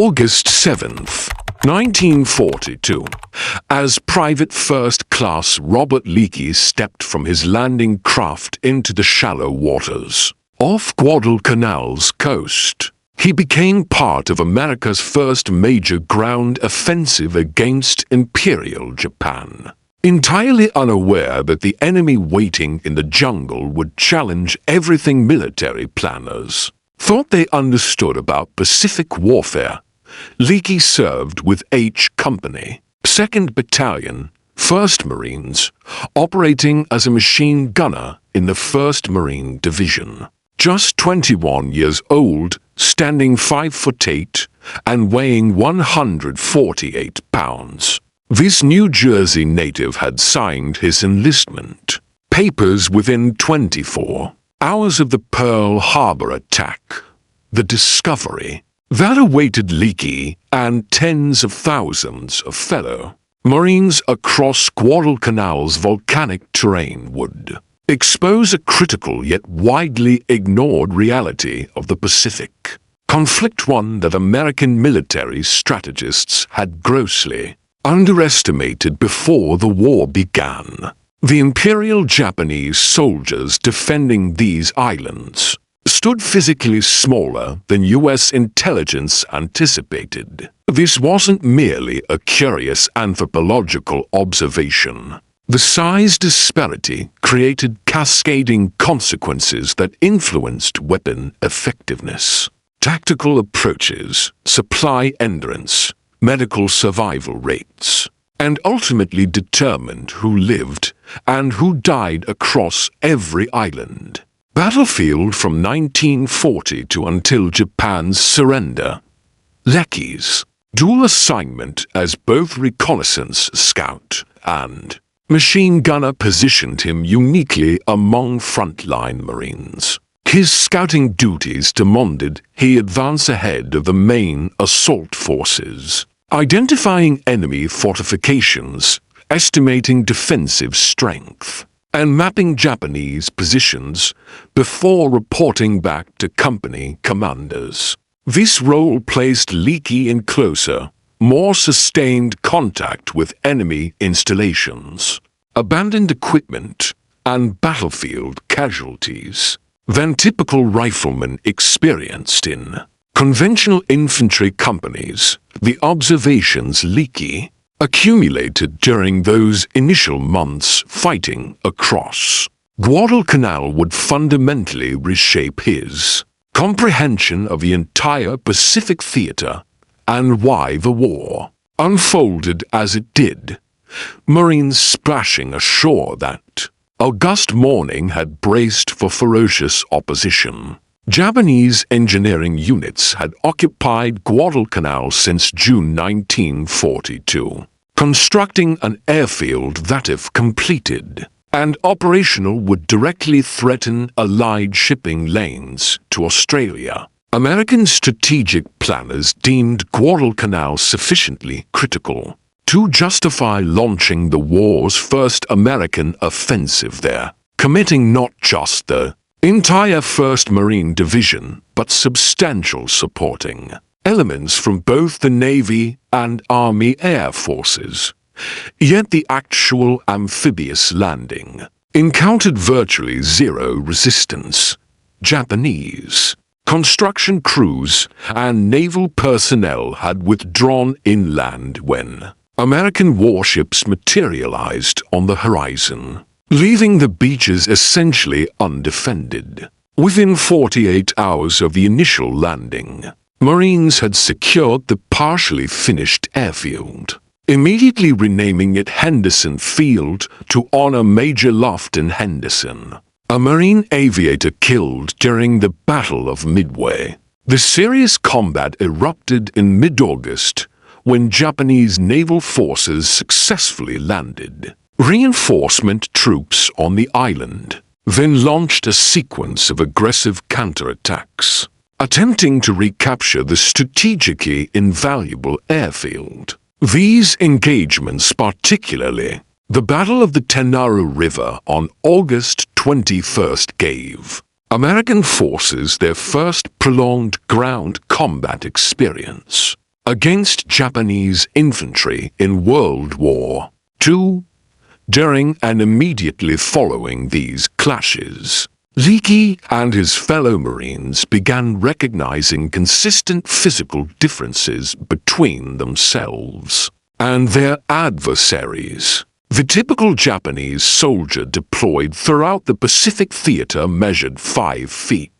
August 7th, 1942, as Private First Class Robert Leckie stepped from his landing craft into the shallow waters off Guadalcanal's coast. He became part of America's first major ground offensive against Imperial Japan, entirely unaware that the enemy waiting in the jungle would challenge everything military planners thought they understood about Pacific warfare. Leckie served with H Company, 2nd Battalion, 1st Marines, operating as a machine gunner in the 1st Marine Division. Just 21 years old, standing 5'8" and weighing 148 pounds. This New Jersey native had signed his enlistment papers within 24 hours of the Pearl Harbor attack. The discovery that awaited Leckie and tens of thousands of fellow Marines across Guadalcanal's volcanic terrain would expose a critical yet widely ignored reality of the Pacific conflict, one that American military strategists had grossly underestimated before the war began. The Imperial Japanese soldiers defending these islands stood physically smaller than U.S. intelligence anticipated. This wasn't merely a curious anthropological observation. The size disparity created cascading consequences that influenced weapon effectiveness, tactical approaches, supply endurance, medical survival rates, and ultimately determined who lived and who died across every island. Battlefield from 1940 to until Japan's surrender. Leckie's dual assignment as both reconnaissance scout and machine gunner positioned him uniquely among frontline Marines. His scouting duties demanded he advance ahead of the main assault forces, identifying enemy fortifications, estimating defensive strength, and mapping Japanese positions before reporting back to company commanders. This role placed Leckie in closer, more sustained contact with enemy installations, abandoned equipment, and battlefield casualties than typical riflemen experienced in conventional infantry companies. The observations Leckie accumulated during those initial months fighting across Guadalcanal would fundamentally reshape his comprehension of the entire Pacific theater and why the war unfolded as it did. Marines splashing ashore that August morning had braced for ferocious opposition. Japanese engineering units had occupied Guadalcanal since June 1942, constructing an airfield that, if completed and operational, would directly threaten Allied shipping lanes to Australia. American strategic planners deemed Guadalcanal sufficiently critical to justify launching the war's first American offensive there, committing not just the entire 1st Marine Division, but substantial supporting elements from both the Navy and Army Air Forces. Yet the actual amphibious landing encountered virtually zero resistance. Japanese construction crews and naval personnel had withdrawn inland when American warships materialized on the horizon, leaving the beaches essentially undefended. Within 48 hours of the initial landing, Marines had secured the partially finished airfield, immediately renaming it Henderson Field to honor Major Lofton Henderson, a Marine aviator killed during the Battle of Midway. The serious combat erupted in mid-August when Japanese naval forces successfully landed reinforcement troops on the island, then launched a sequence of aggressive counterattacks, attempting to recapture the strategically invaluable airfield. These engagements, particularly the Battle of the Tenaru River on August 21st, gave American forces their first prolonged ground combat experience. against Japanese infantry in World War II. During and immediately following these clashes, Leckie and his fellow Marines began recognizing consistent physical differences between themselves and their adversaries. The typical Japanese soldier deployed throughout the Pacific Theater measured 5 feet,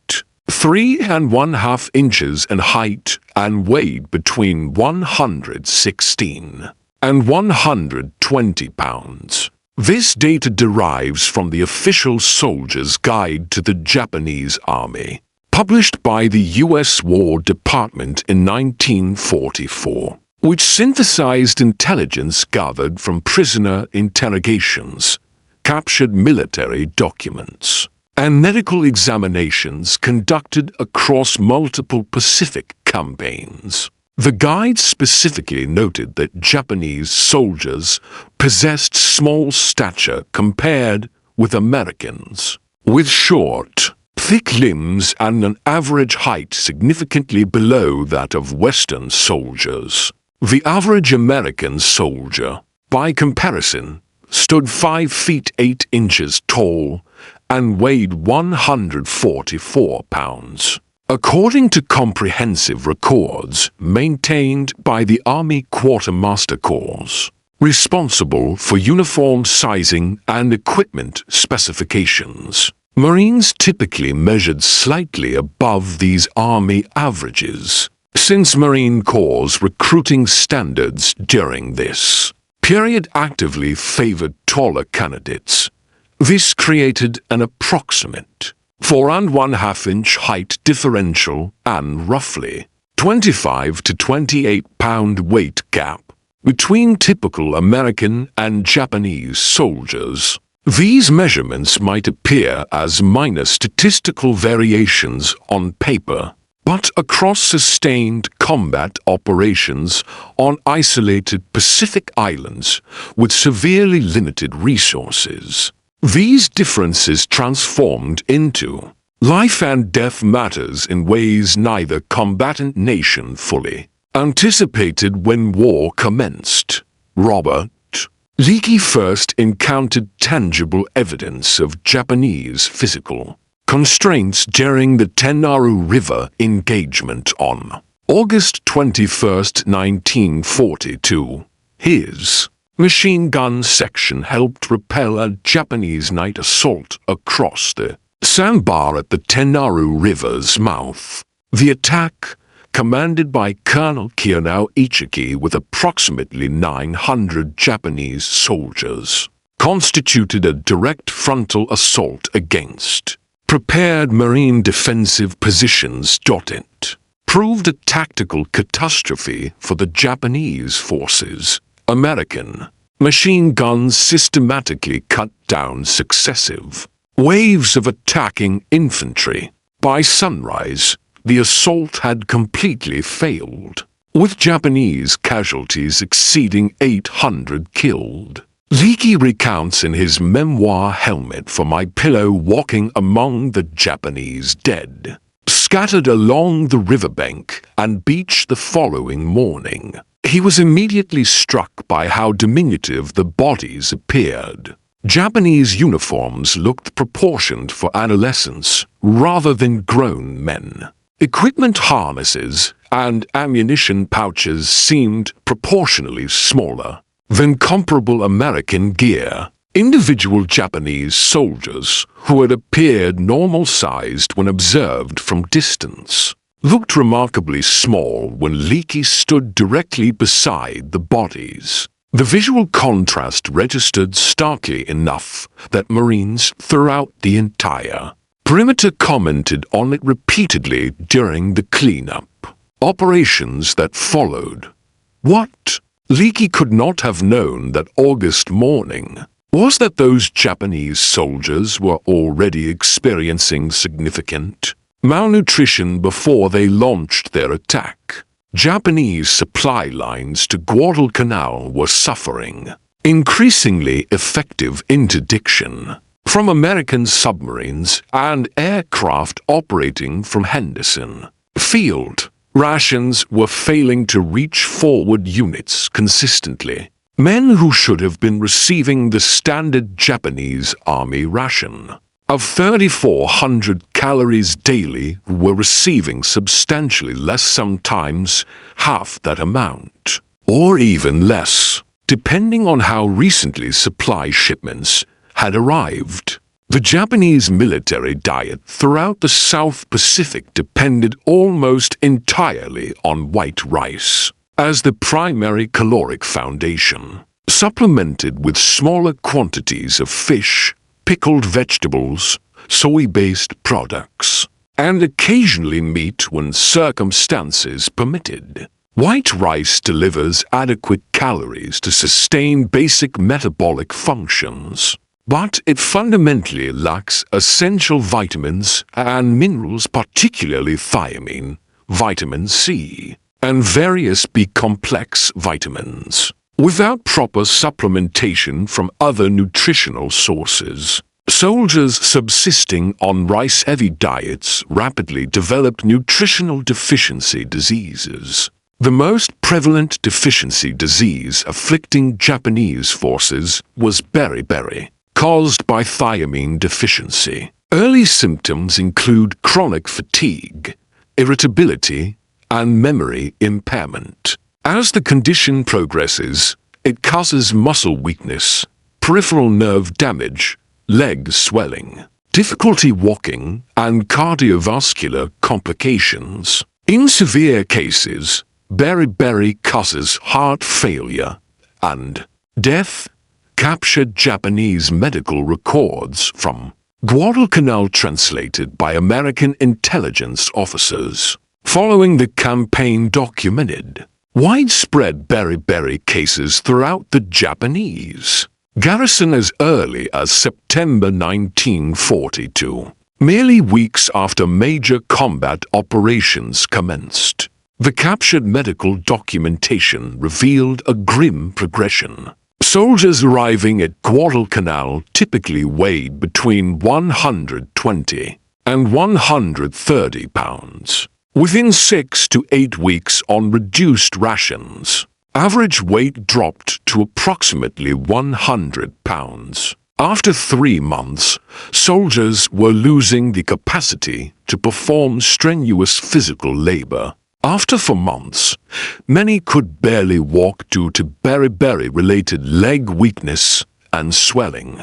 3½ inches in height, and weighed between 116 and 120 pounds. This data derives from the Official Soldier's Guide to the Japanese Army, published by the U.S. War Department in 1944, which synthesized intelligence gathered from prisoner interrogations, captured military documents, and medical examinations conducted across multiple Pacific campaigns. The guide specifically noted that Japanese soldiers possessed small stature compared with Americans, with short, thick limbs and an average height significantly below that of Western soldiers. The average American soldier, by comparison, stood 5 feet 8 inches tall and weighed 144 pounds. According to comprehensive records maintained by the Army Quartermaster Corps, responsible for uniform sizing and equipment specifications, Marines typically measured slightly above these Army averages, since Marine Corps recruiting standards during this period actively favored taller candidates. This created an approximate 4½ inch height differential and roughly 25 to 28 pound weight gap between typical American and Japanese soldiers. These measurements might appear as minor statistical variations on paper, but across sustained combat operations on isolated Pacific islands with severely limited resources, these differences transformed into life and death matters in ways neither combatant nation fully anticipated when war commenced. Robert Leckie first encountered tangible evidence of Japanese physical constraints during the Tenaru River engagement on August 21, 1942. His machine gun section helped repel a Japanese night assault across the sandbar at the Tenaru River's mouth. The attack, commanded by Colonel Kiyonao Ichiki with approximately 900 Japanese soldiers, constituted a direct frontal assault against prepared Marine defensive positions. It proved a tactical catastrophe for the Japanese forces. American machine guns systematically cut down successive waves of attacking infantry. By sunrise, the assault had completely failed, with Japanese casualties exceeding 800 killed. Leckie recounts in his memoir Helmet for My Pillow walking among the Japanese dead, scattered along the riverbank and beach the following morning. He was immediately struck by how diminutive the bodies appeared. Japanese uniforms looked proportioned for adolescents rather than grown men. Equipment harnesses and ammunition pouches seemed proportionally smaller than comparable American gear. Individual Japanese soldiers, who had appeared normal-sized when observed from distance, looked remarkably small when Leckie stood directly beside the bodies. The visual contrast registered starkly enough that Marines throughout the entire perimeter commented on it repeatedly during the cleanup operations that followed. What Leckie could not have known that August morning was that those Japanese soldiers were already experiencing significant malnutrition before they launched their attack. Japanese supply lines to Guadalcanal were suffering increasingly effective interdiction from American submarines and aircraft operating from Henderson Field. Rations were failing to reach forward units consistently. Men who should have been receiving the standard Japanese army ration of 3,400 calories daily were receiving substantially less, sometimes half that amount, or even less, depending on how recently supply shipments had arrived. The Japanese military diet throughout the South Pacific depended almost entirely on white rice as the primary caloric foundation, supplemented with smaller quantities of fish, pickled vegetables, soy-based products, and occasionally meat when circumstances permitted. White rice delivers adequate calories to sustain basic metabolic functions, but it fundamentally lacks essential vitamins and minerals, particularly thiamine, vitamin C, and various B-complex vitamins. Without proper supplementation from other nutritional sources, soldiers subsisting on rice-heavy diets rapidly developed nutritional deficiency diseases. The most prevalent deficiency disease afflicting Japanese forces was beriberi, caused by thiamine deficiency. Early symptoms include chronic fatigue, irritability, and memory impairment. As the condition progresses, it causes muscle weakness, peripheral nerve damage, leg swelling, difficulty walking, and cardiovascular complications. In severe cases, beriberi causes heart failure and death. Captured Japanese medical records from Guadalcanal translated by American intelligence officers following the campaign documented widespread beriberi cases throughout the Japanese garrison as early as September 1942, merely weeks after major combat operations commenced. The captured medical documentation revealed a grim progression. Soldiers arriving at Guadalcanal typically weighed between 120 and 130 pounds. Within 6 to 8 weeks on reduced rations, average weight dropped to approximately 100 pounds. After 3 months, soldiers were losing the capacity to perform strenuous physical labor. After 4 months, many could barely walk due to beriberi-related leg weakness and swelling.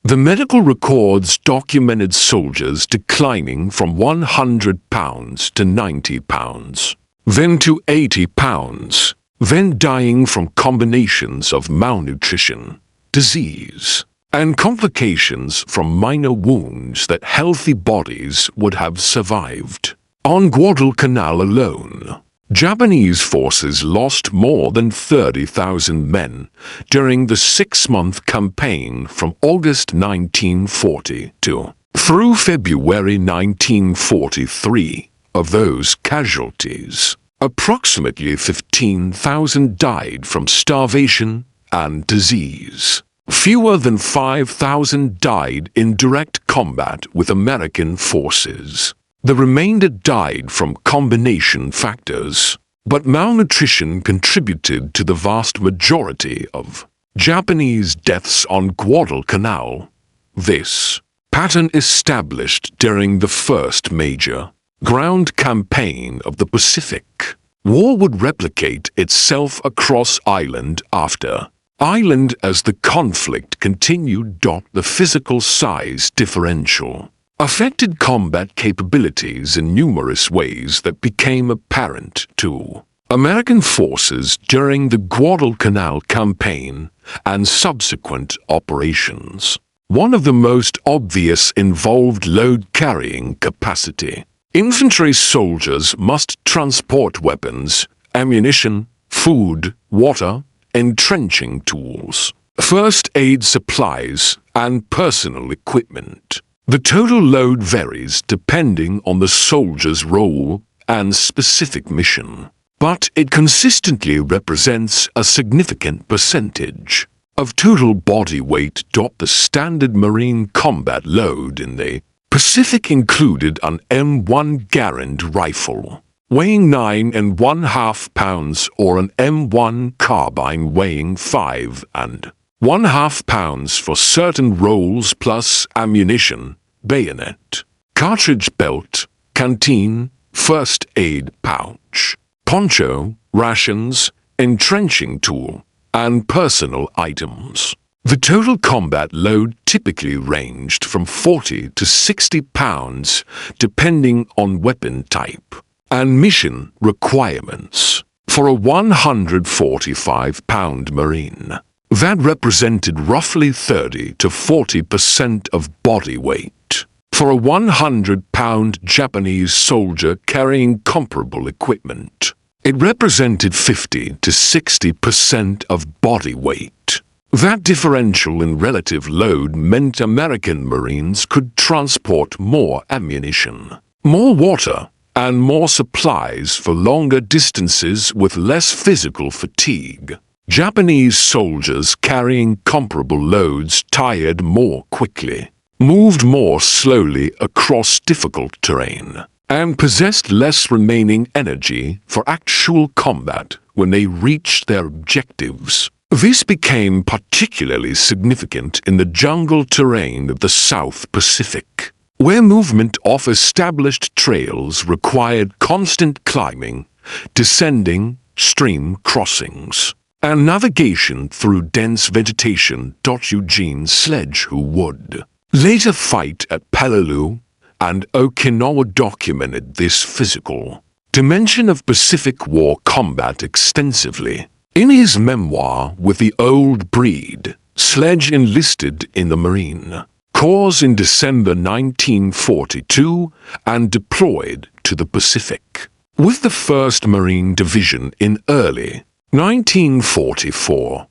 The medical records documented soldiers declining from 100 pounds to 90 pounds, then to 80 pounds, then dying from combinations of malnutrition, disease, and complications from minor wounds that healthy bodies would have survived. On Guadalcanal alone, Japanese forces lost more than 30,000 men during the 6-month campaign from August 1942 through February 1943. Of those casualties, approximately 15,000 died from starvation and disease. Fewer than 5,000 died in direct combat with American forces. The remainder died from combination factors, but malnutrition contributed to the vast majority of Japanese deaths on Guadalcanal. This pattern established during the first major ground campaign of the Pacific War would replicate itself across island after island as the conflict continued. The physical size differential affected combat capabilities in numerous ways that became apparent to American forces during the Guadalcanal campaign and subsequent operations. One of the most obvious involved load-carrying capacity. Infantry soldiers must transport weapons, ammunition, food, water, entrenching tools, first aid supplies, and personal equipment. The total load varies depending on the soldier's role and specific mission, but it consistently represents a significant percentage of total body weight. The standard Marine combat load in the Pacific included an M1 Garand rifle, weighing 9½ pounds or an M1 carbine weighing 5½ pounds for certain roles plus ammunition, bayonet, cartridge belt, canteen, first aid pouch, poncho, rations, entrenching tool, and personal items. The total combat load typically ranged from 40 to 60 pounds depending on weapon type and mission requirements. For a 145-pound Marine, that represented roughly 30 to 40% of body weight. For a 100-pound Japanese soldier carrying comparable equipment, it represented 50 to 60% of body weight. That differential in relative load meant American Marines could transport more ammunition, more water, and more supplies for longer distances with less physical fatigue. Japanese soldiers carrying comparable loads tired more quickly, moved more slowly across difficult terrain, and possessed less remaining energy for actual combat when they reached their objectives. This became particularly significant in the jungle terrain of the South Pacific, where movement off established trails required constant climbing, descending, stream crossings, and navigation through dense vegetation. Eugene Sledge, who would later fight at Peleliu and Okinawa, documented this physical dimension of Pacific War combat extensively. In his memoir With the Old Breed, Sledge enlisted in the Marine Corps in December 1942 and deployed to the Pacific with the 1st Marine Division in early 1944.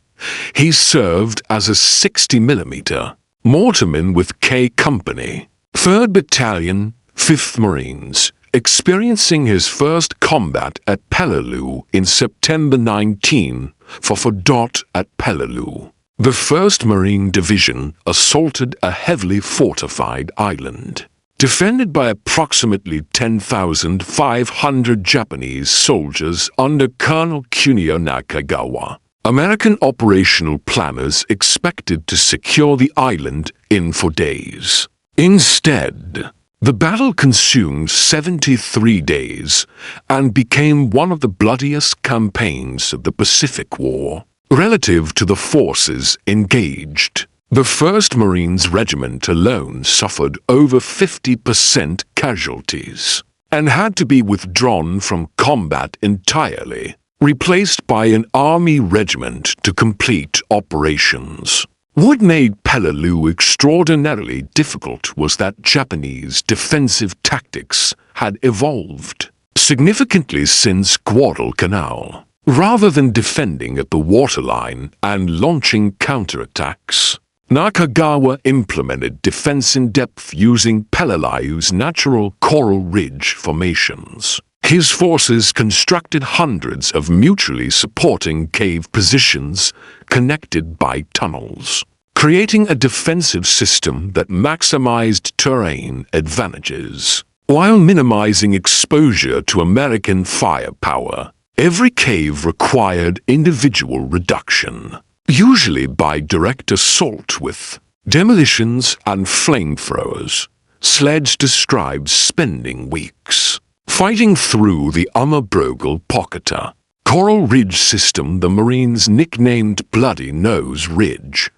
He served as a 60mm mortarman with K Company, 3rd Battalion, 5th Marines, experiencing his first combat at Peleliu in September 1944. At Peleliu, the 1st Marine Division assaulted a heavily fortified island, defended by approximately 10,500 Japanese soldiers under Colonel Kunio Nakagawa. American operational planners expected to secure the island in 4 days. Instead, the battle consumed 73 days and became one of the bloodiest campaigns of the Pacific War. Relative to the forces engaged, the 1st Marines Regiment alone suffered over 50% casualties and had to be withdrawn from combat entirely, replaced by an Army regiment to complete operations. What made Peleliu extraordinarily difficult was that Japanese defensive tactics had evolved significantly since Guadalcanal. Rather than defending at the waterline and launching counterattacks, Nakagawa implemented defense in depth using Peleliu's natural coral ridge formations. His forces constructed hundreds of mutually supporting cave positions connected by tunnels, creating a defensive system that maximized terrain advantages while minimizing exposure to American firepower. Every cave required individual reduction, usually by direct assault with demolitions and flamethrowers. Sledge describes spending weeks fighting through the Umabrogal Pocketa Coral Ridge system the Marines nicknamed Bloody Nose Ridge.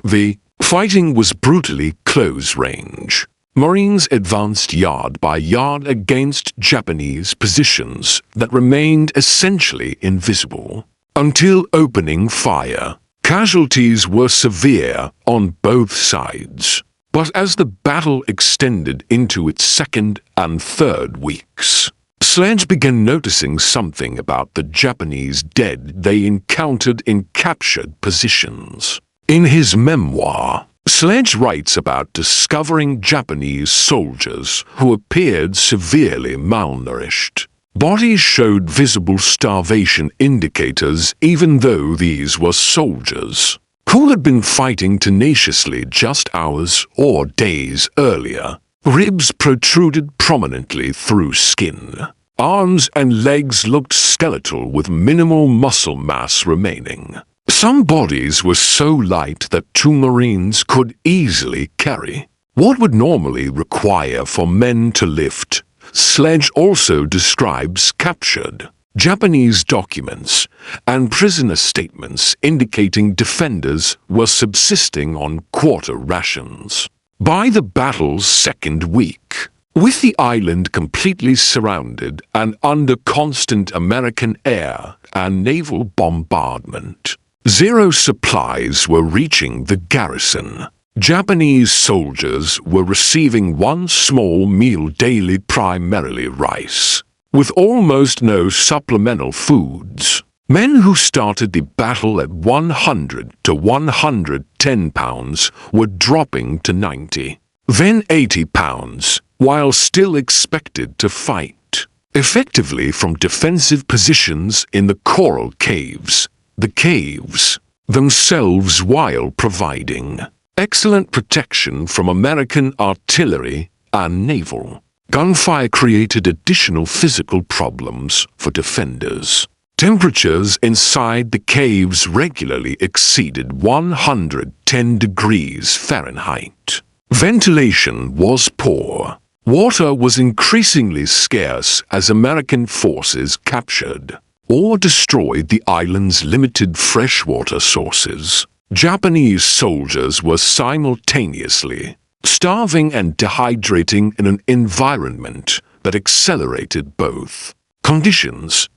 The fighting was brutally close range. Marines advanced yard by yard against Japanese positions that remained essentially invisible until opening fire. Casualties were severe on both sides. But as the battle extended into its 2nd and 3rd weeks, Sledge began noticing something about the Japanese dead they encountered in captured positions. In his memoir, Sledge writes about discovering Japanese soldiers who appeared severely malnourished. Bodies showed visible starvation indicators even though these were soldiers who had been fighting tenaciously just hours or days earlier. Ribs protruded prominently through skin, Arms and legs looked skeletal with minimal muscle mass remaining. Some bodies were so light that 2 Marines could easily carry what would normally require for men to lift. Sledge also describes captured Japanese documents and prisoner statements indicating defenders were subsisting on quarter rations. By the battle's second week, with the island completely surrounded and under constant American air and naval bombardment, 0 supplies were reaching the garrison. Japanese soldiers were receiving 1 small meal daily, primarily rice, with almost no supplemental foods. Men who started the battle at 100 to 110 pounds were dropping to 90, then 80 pounds, while still expected to fight effectively from defensive positions in the coral caves. The caves themselves, while providing excellent protection from American artillery and naval gunfire, created additional physical problems for defenders. Temperatures inside the caves regularly exceeded 110 degrees Fahrenheit. Ventilation was poor. Water was increasingly scarce as American forces captured or destroyed the island's limited freshwater sources. Japanese soldiers were simultaneously starving and dehydrating in an environment that accelerated both conditions.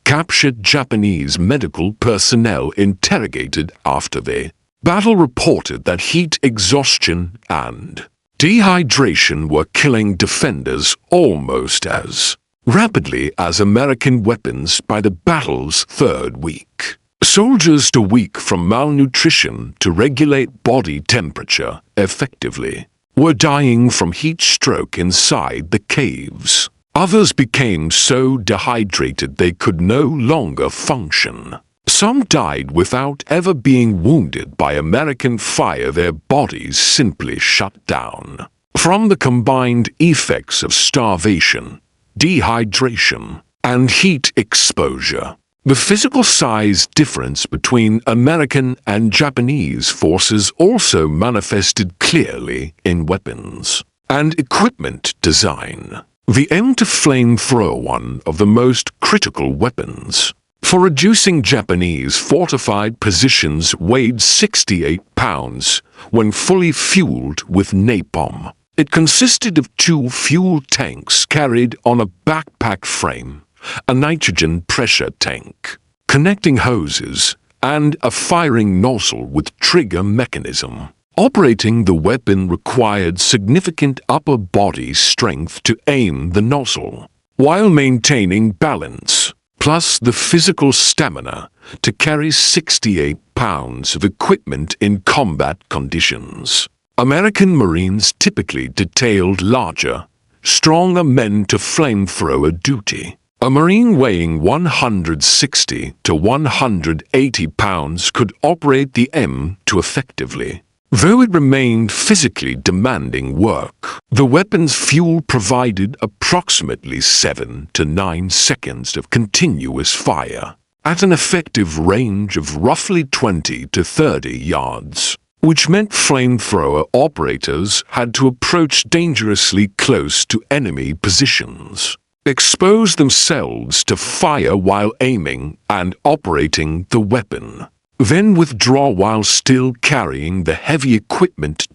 Captured Japanese medical personnel interrogated after the battle reported that heat exhaustion and dehydration were killing defenders almost as rapidly as American weapons by the battle's third week. Soldiers too weak from malnutrition to regulate body temperature effectively were dying from heat stroke inside the caves. Others became so dehydrated they could no longer function. Some died without ever being wounded by American fire. Their bodies simply shut down from the combined effects of starvation, dehydration, and heat exposure. The physical size difference between American and Japanese forces also manifested clearly in weapons and equipment design. The M2 flamethrower, one of the most critical weapons for reducing Japanese fortified positions, weighed 68 pounds when fully fueled with napalm. It consisted of 2 fuel tanks carried on a backpack frame, a nitrogen pressure tank, connecting hoses, and a firing nozzle with trigger mechanism. Operating the weapon required significant upper body strength to aim the nozzle, while maintaining balance, plus the physical stamina to carry 68 pounds of equipment in combat conditions. American Marines typically detailed larger, stronger men to flamethrower duty. A Marine weighing 160 to 180 pounds could operate the M2 effectively, though it remained physically demanding work. The weapon's fuel provided approximately 7 to 9 seconds of continuous fire, at an effective range of roughly 20 to 30 yards, which meant flamethrower operators had to approach dangerously close to enemy positions, expose themselves to fire while aiming and operating the weapon, then withdraw while still carrying the heavy equipment.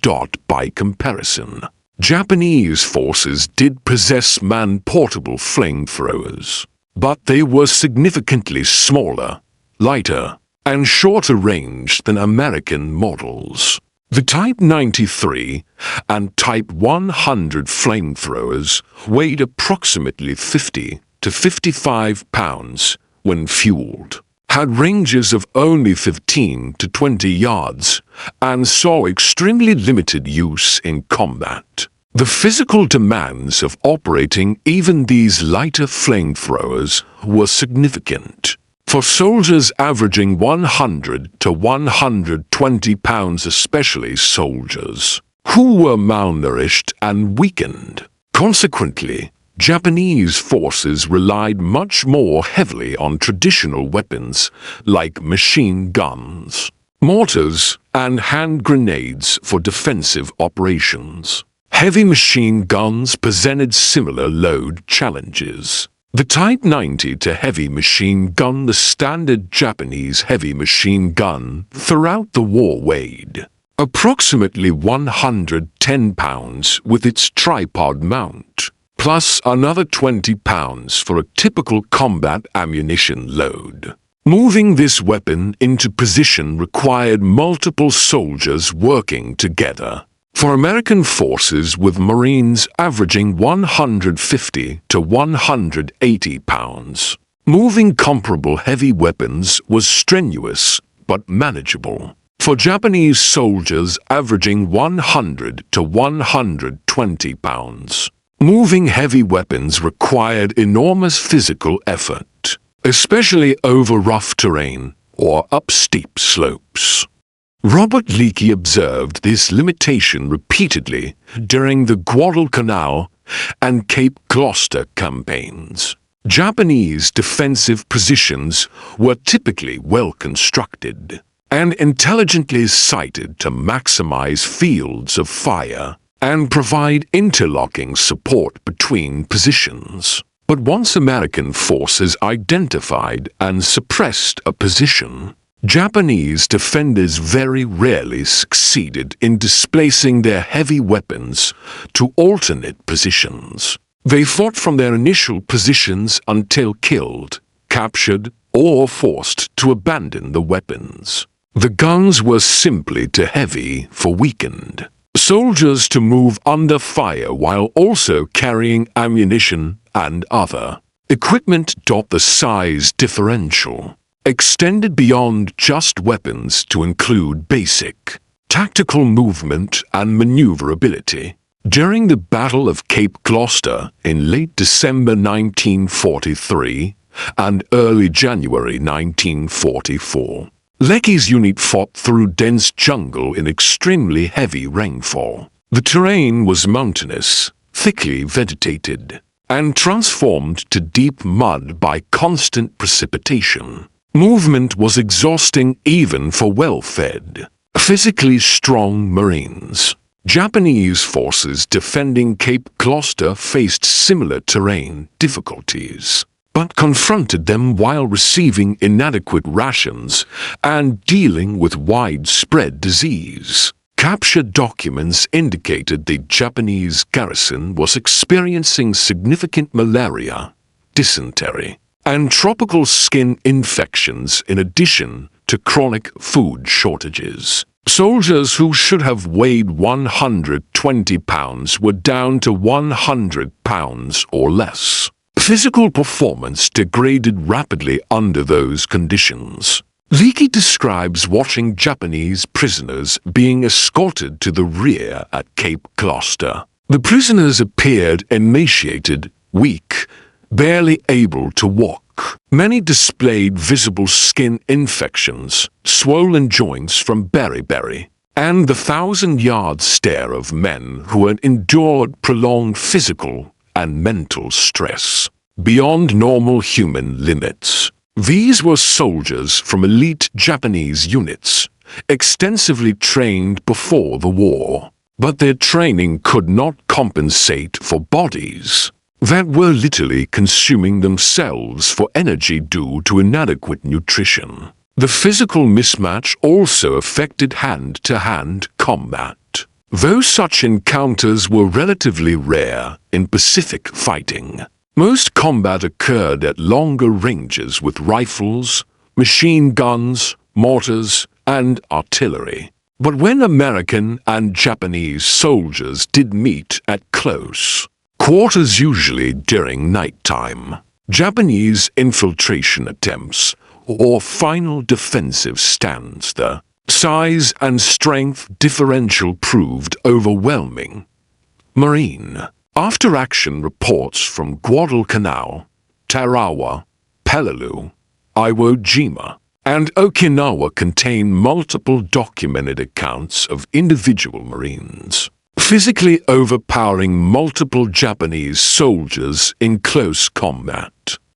By comparison, Japanese forces did possess man-portable flamethrowers, but they were significantly smaller, lighter, and shorter range than American models. The Type 93 and Type 100 flamethrowers weighed approximately 50 to 55 pounds when fueled, had ranges of only 15 to 20 yards, and saw extremely limited use in combat. The physical demands of operating even these lighter flamethrowers were significant. For soldiers averaging 100 to 120 pounds, especially soldiers who were malnourished and weakened. Consequently, Japanese forces relied much more heavily on traditional weapons like machine guns, mortars, and hand grenades for defensive operations. Heavy machine guns presented similar load challenges. The Type 90 to heavy machine gun, the standard Japanese heavy machine gun throughout the war, weighed approximately 110 pounds with its tripod mount, plus another 20 pounds for a typical combat ammunition load. Moving this weapon into position required multiple soldiers working together. For American forces, with Marines averaging 150 to 180 pounds, moving comparable heavy weapons was strenuous but manageable. For Japanese soldiers averaging 100 to 120 pounds, moving heavy weapons required enormous physical effort, especially over rough terrain or up steep slopes. Robert Leckie observed this limitation repeatedly during the Guadalcanal and Cape Gloucester campaigns. Japanese defensive positions were typically well constructed and intelligently sited to maximize fields of fire and provide interlocking support between positions. But once American forces identified and suppressed a position, Japanese defenders very rarely succeeded in displacing their heavy weapons to alternate positions. They fought from their initial positions until killed, captured, or forced to abandon the weapons. The guns were simply too heavy for weakened soldiers to move under fire while also carrying ammunition and other equipment. The size differential extended beyond just weapons to include basic tactical movement and maneuverability. During the Battle of Cape Gloucester in late December 1943 and early January 1944, Leckie's unit fought through dense jungle in extremely heavy rainfall. The terrain was mountainous, thickly vegetated, and transformed to deep mud by constant precipitation. Movement was exhausting even for well-fed, physically strong Marines. Japanese forces defending Cape Gloucester faced similar terrain difficulties, but confronted them while receiving inadequate rations and dealing with widespread disease. Captured documents indicated the Japanese garrison was experiencing significant malaria, dysentery, and tropical skin infections in addition to chronic food shortages. Soldiers who should have weighed 120 pounds were down to 100 pounds or less. Physical performance degraded rapidly under those conditions. Leckie describes watching Japanese prisoners being escorted to the rear at Cape Gloucester. The prisoners appeared emaciated, weak, barely able to walk. Many displayed visible skin infections, swollen joints from beriberi, and the 1,000-yard stare of men who had endured prolonged physical and mental stress beyond normal human limits. These were soldiers from elite Japanese units, extensively trained before the war, but their training could not compensate for bodies that were literally consuming themselves for energy due to inadequate nutrition. The physical mismatch also affected hand-to-hand combat, though such encounters were relatively rare in Pacific fighting. Most combat occurred at longer ranges with rifles, machine guns, mortars, and artillery. But when American and Japanese soldiers did meet at close quarters, usually during nighttime, Japanese infiltration attempts or final defensive stands, the size and strength differential proved overwhelming. Marine after-action reports from Guadalcanal, Tarawa, Peleliu, Iwo Jima, and Okinawa contain multiple documented accounts of individual Marines physically overpowering multiple Japanese soldiers in close combat.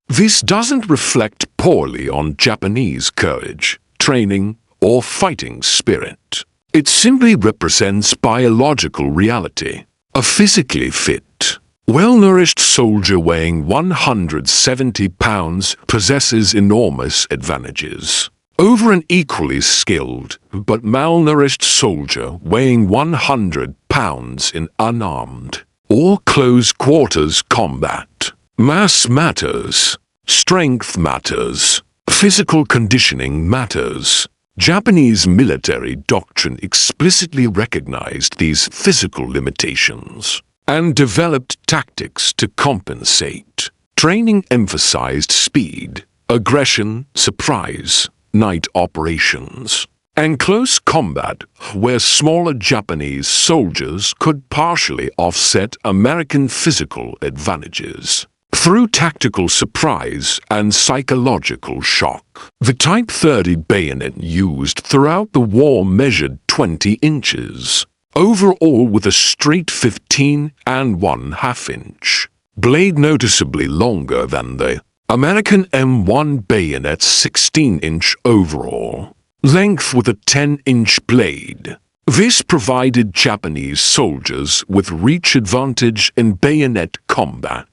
This doesn't reflect poorly on Japanese courage, training, or fighting spirit. It simply represents biological reality. A physically fit, well-nourished soldier weighing 170 pounds possesses enormous advantages over an equally skilled but malnourished soldier weighing 100 pounds in unarmed or close-quarters combat. Mass matters. Strength matters. Physical conditioning matters. Japanese military doctrine explicitly recognized these physical limitations and developed tactics to compensate. Training emphasized speed, aggression, surprise, night operations, and close combat where smaller Japanese soldiers could partially offset American physical advantages through tactical surprise and psychological shock. The Type 30 bayonet used throughout the war measured 20 inches, overall with a straight 15 and 1/2 inch blade, noticeably longer than the American M1 bayonet's 16-inch overall length with a 10-inch blade. This provided Japanese soldiers with reach advantage in bayonet combat.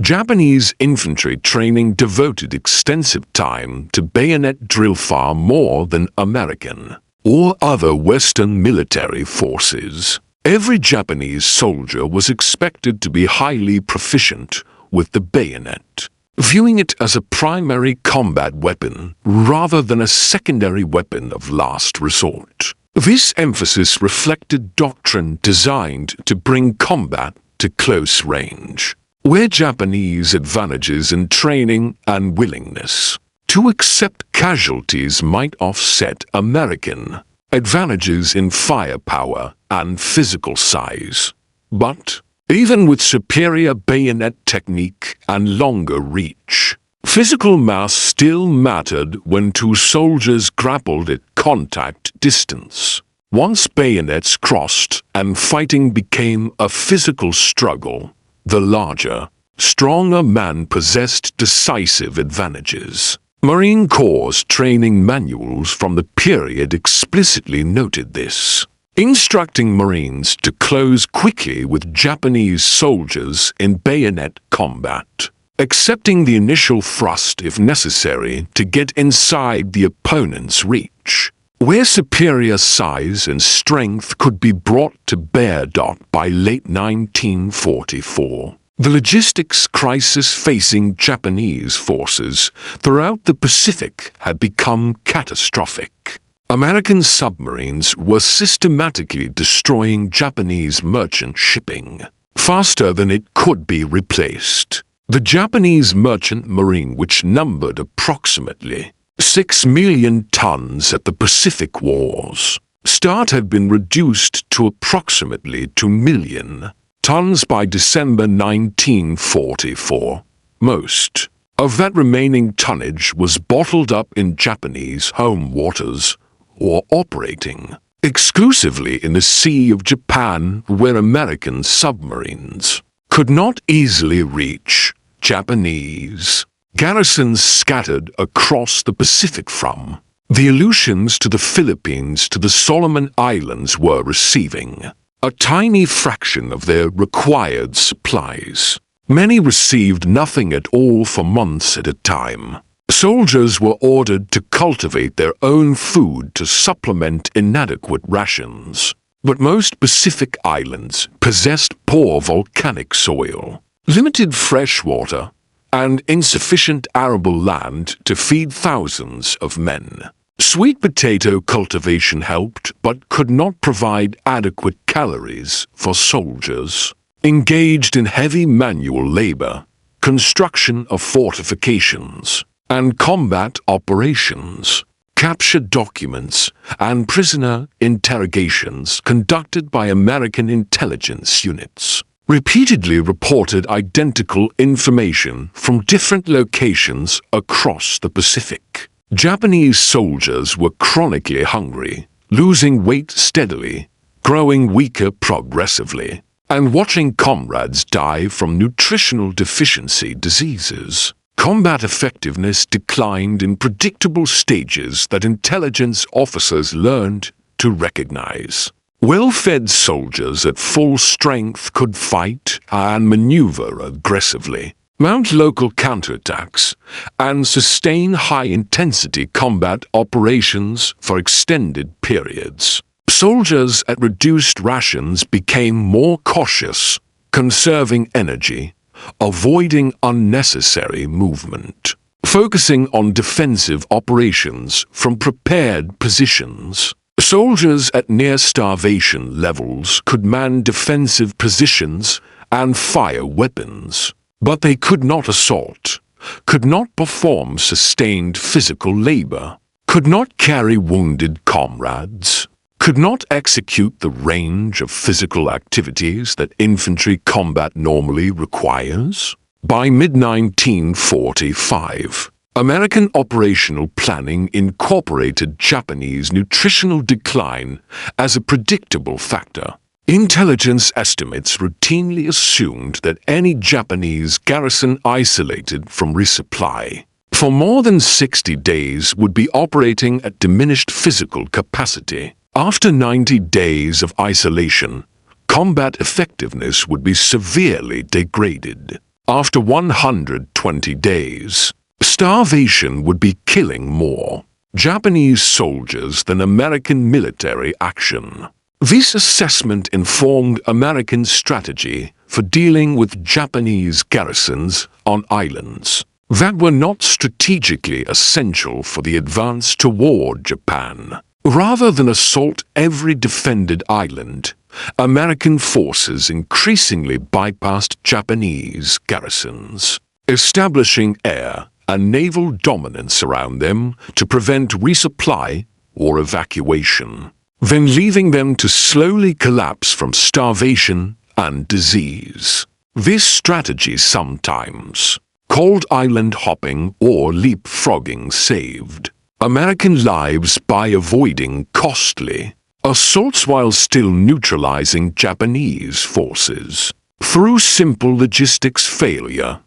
Japanese infantry training devoted extensive time to bayonet drill, far more than American or other Western military forces. Every Japanese soldier was expected to be highly proficient with the bayonet, viewing it as a primary combat weapon rather than a secondary weapon of last resort. This emphasis reflected doctrine designed to bring combat to close range, where Japanese advantages in training and willingness to accept casualties might offset American advantages in firepower and physical size. But even with superior bayonet technique and longer reach, physical mass still mattered when two soldiers grappled at contact distance. Once bayonets crossed and fighting became a physical struggle, the larger, stronger man possessed decisive advantages. Marine Corps training manuals from the period explicitly noted this, instructing Marines to close quickly with Japanese soldiers in bayonet combat, accepting the initial thrust if necessary to get inside the opponent's reach, where superior size and strength could be brought to bear. By late 1944, the logistics crisis facing Japanese forces throughout the Pacific had become catastrophic. American submarines were systematically destroying Japanese merchant shipping faster than it could be replaced. The Japanese merchant marine, which numbered approximately 6 million tons at the Pacific War's start, had been reduced to approximately 2 million tons by December 1944. Most of that remaining tonnage was bottled up in Japanese home waters or operating exclusively in the Sea of Japan, where American submarines could not easily reach. Japanese garrisons scattered across the Pacific from the Aleutians to the Philippines to the Solomon Islands were receiving a tiny fraction of their required supplies. Many received nothing at all for months at a time. Soldiers were ordered to cultivate their own food to supplement inadequate rations. But most Pacific islands possessed poor volcanic soil, limited fresh water, and insufficient arable land to feed thousands of men. Sweet potato cultivation helped but could not provide adequate calories for soldiers engaged in heavy manual labor, construction of fortifications, and combat operations. Capture documents and prisoner interrogations conducted by American intelligence units repeatedly reported identical information from different locations across the Pacific. Japanese soldiers were chronically hungry, losing weight steadily, growing weaker progressively, and watching comrades die from nutritional deficiency diseases. Combat effectiveness declined in predictable stages that intelligence officers learned to recognize. Well-fed soldiers at full strength could fight and maneuver aggressively, mount local counterattacks, and sustain high-intensity combat operations for extended periods. Soldiers at reduced rations became more cautious, conserving energy, avoiding unnecessary movement, focusing on defensive operations from prepared positions. Soldiers at near-starvation levels could man defensive positions and fire weapons, but they could not assault, could not perform sustained physical labor, could not carry wounded comrades, could not execute the range of physical activities that infantry combat normally requires. By mid-1945, American operational planning incorporated Japanese nutritional decline as a predictable factor. Intelligence estimates routinely assumed that any Japanese garrison isolated from resupply for more than 60 days would be operating at diminished physical capacity. After 90 days of isolation, combat effectiveness would be severely degraded. After 120 days, starvation would be killing more Japanese soldiers than American military action. This assessment informed American strategy for dealing with Japanese garrisons on islands that were not strategically essential for the advance toward Japan. Rather than assault every defended island, American forces increasingly bypassed Japanese garrisons, establishing air and naval dominance around them to prevent resupply or evacuation, then leaving them to slowly collapse from starvation and disease. This strategy, sometimes called island hopping or leapfrogging, saved American lives by avoiding costly assaults while still neutralizing Japanese forces. Through simple logistics failure,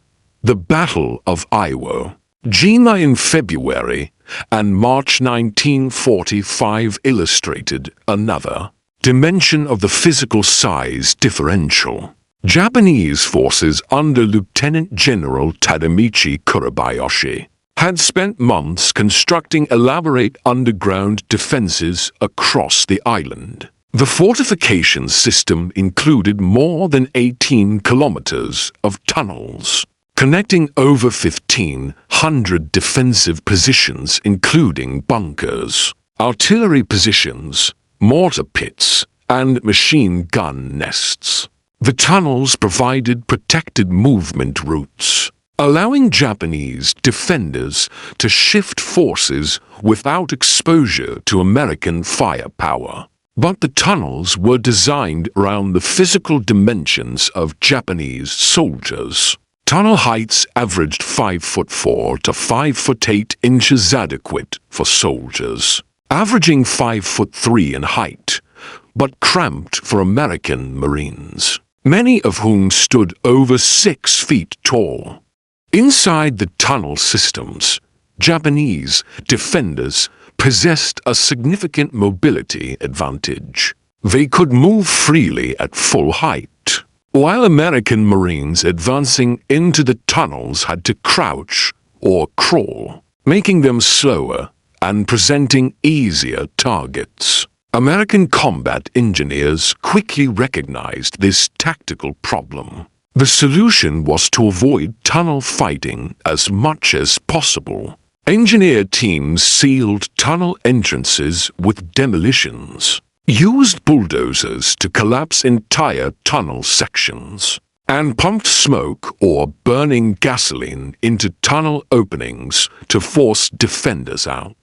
the Battle of Iwo Jima in February and March 1945 illustrated another dimension of the physical size differential. Japanese forces under Lieutenant General Tadamichi Kurabayashi had spent months constructing elaborate underground defenses across the island. The fortification system included more than 18 kilometers of tunnels, connecting over 1,500 defensive positions including bunkers, artillery positions, mortar pits, and machine gun nests. The tunnels provided protected movement routes, allowing Japanese defenders to shift forces without exposure to American firepower. But the tunnels were designed around the physical dimensions of Japanese soldiers. Tunnel heights averaged 5'4" to 5'8" inches, adequate for soldiers, averaging 5'3" in height, but cramped for American Marines, many of whom stood over 6 feet tall. Inside the tunnel systems, Japanese defenders possessed a significant mobility advantage. They could move freely at full height, while American Marines advancing into the tunnels had to crouch or crawl, making them slower and presenting easier targets. American combat engineers quickly recognized this tactical problem. The solution was to avoid tunnel fighting as much as possible. Engineer teams sealed tunnel entrances with demolitions, used bulldozers to collapse entire tunnel sections, and pumped smoke or burning gasoline into tunnel openings to force defenders out.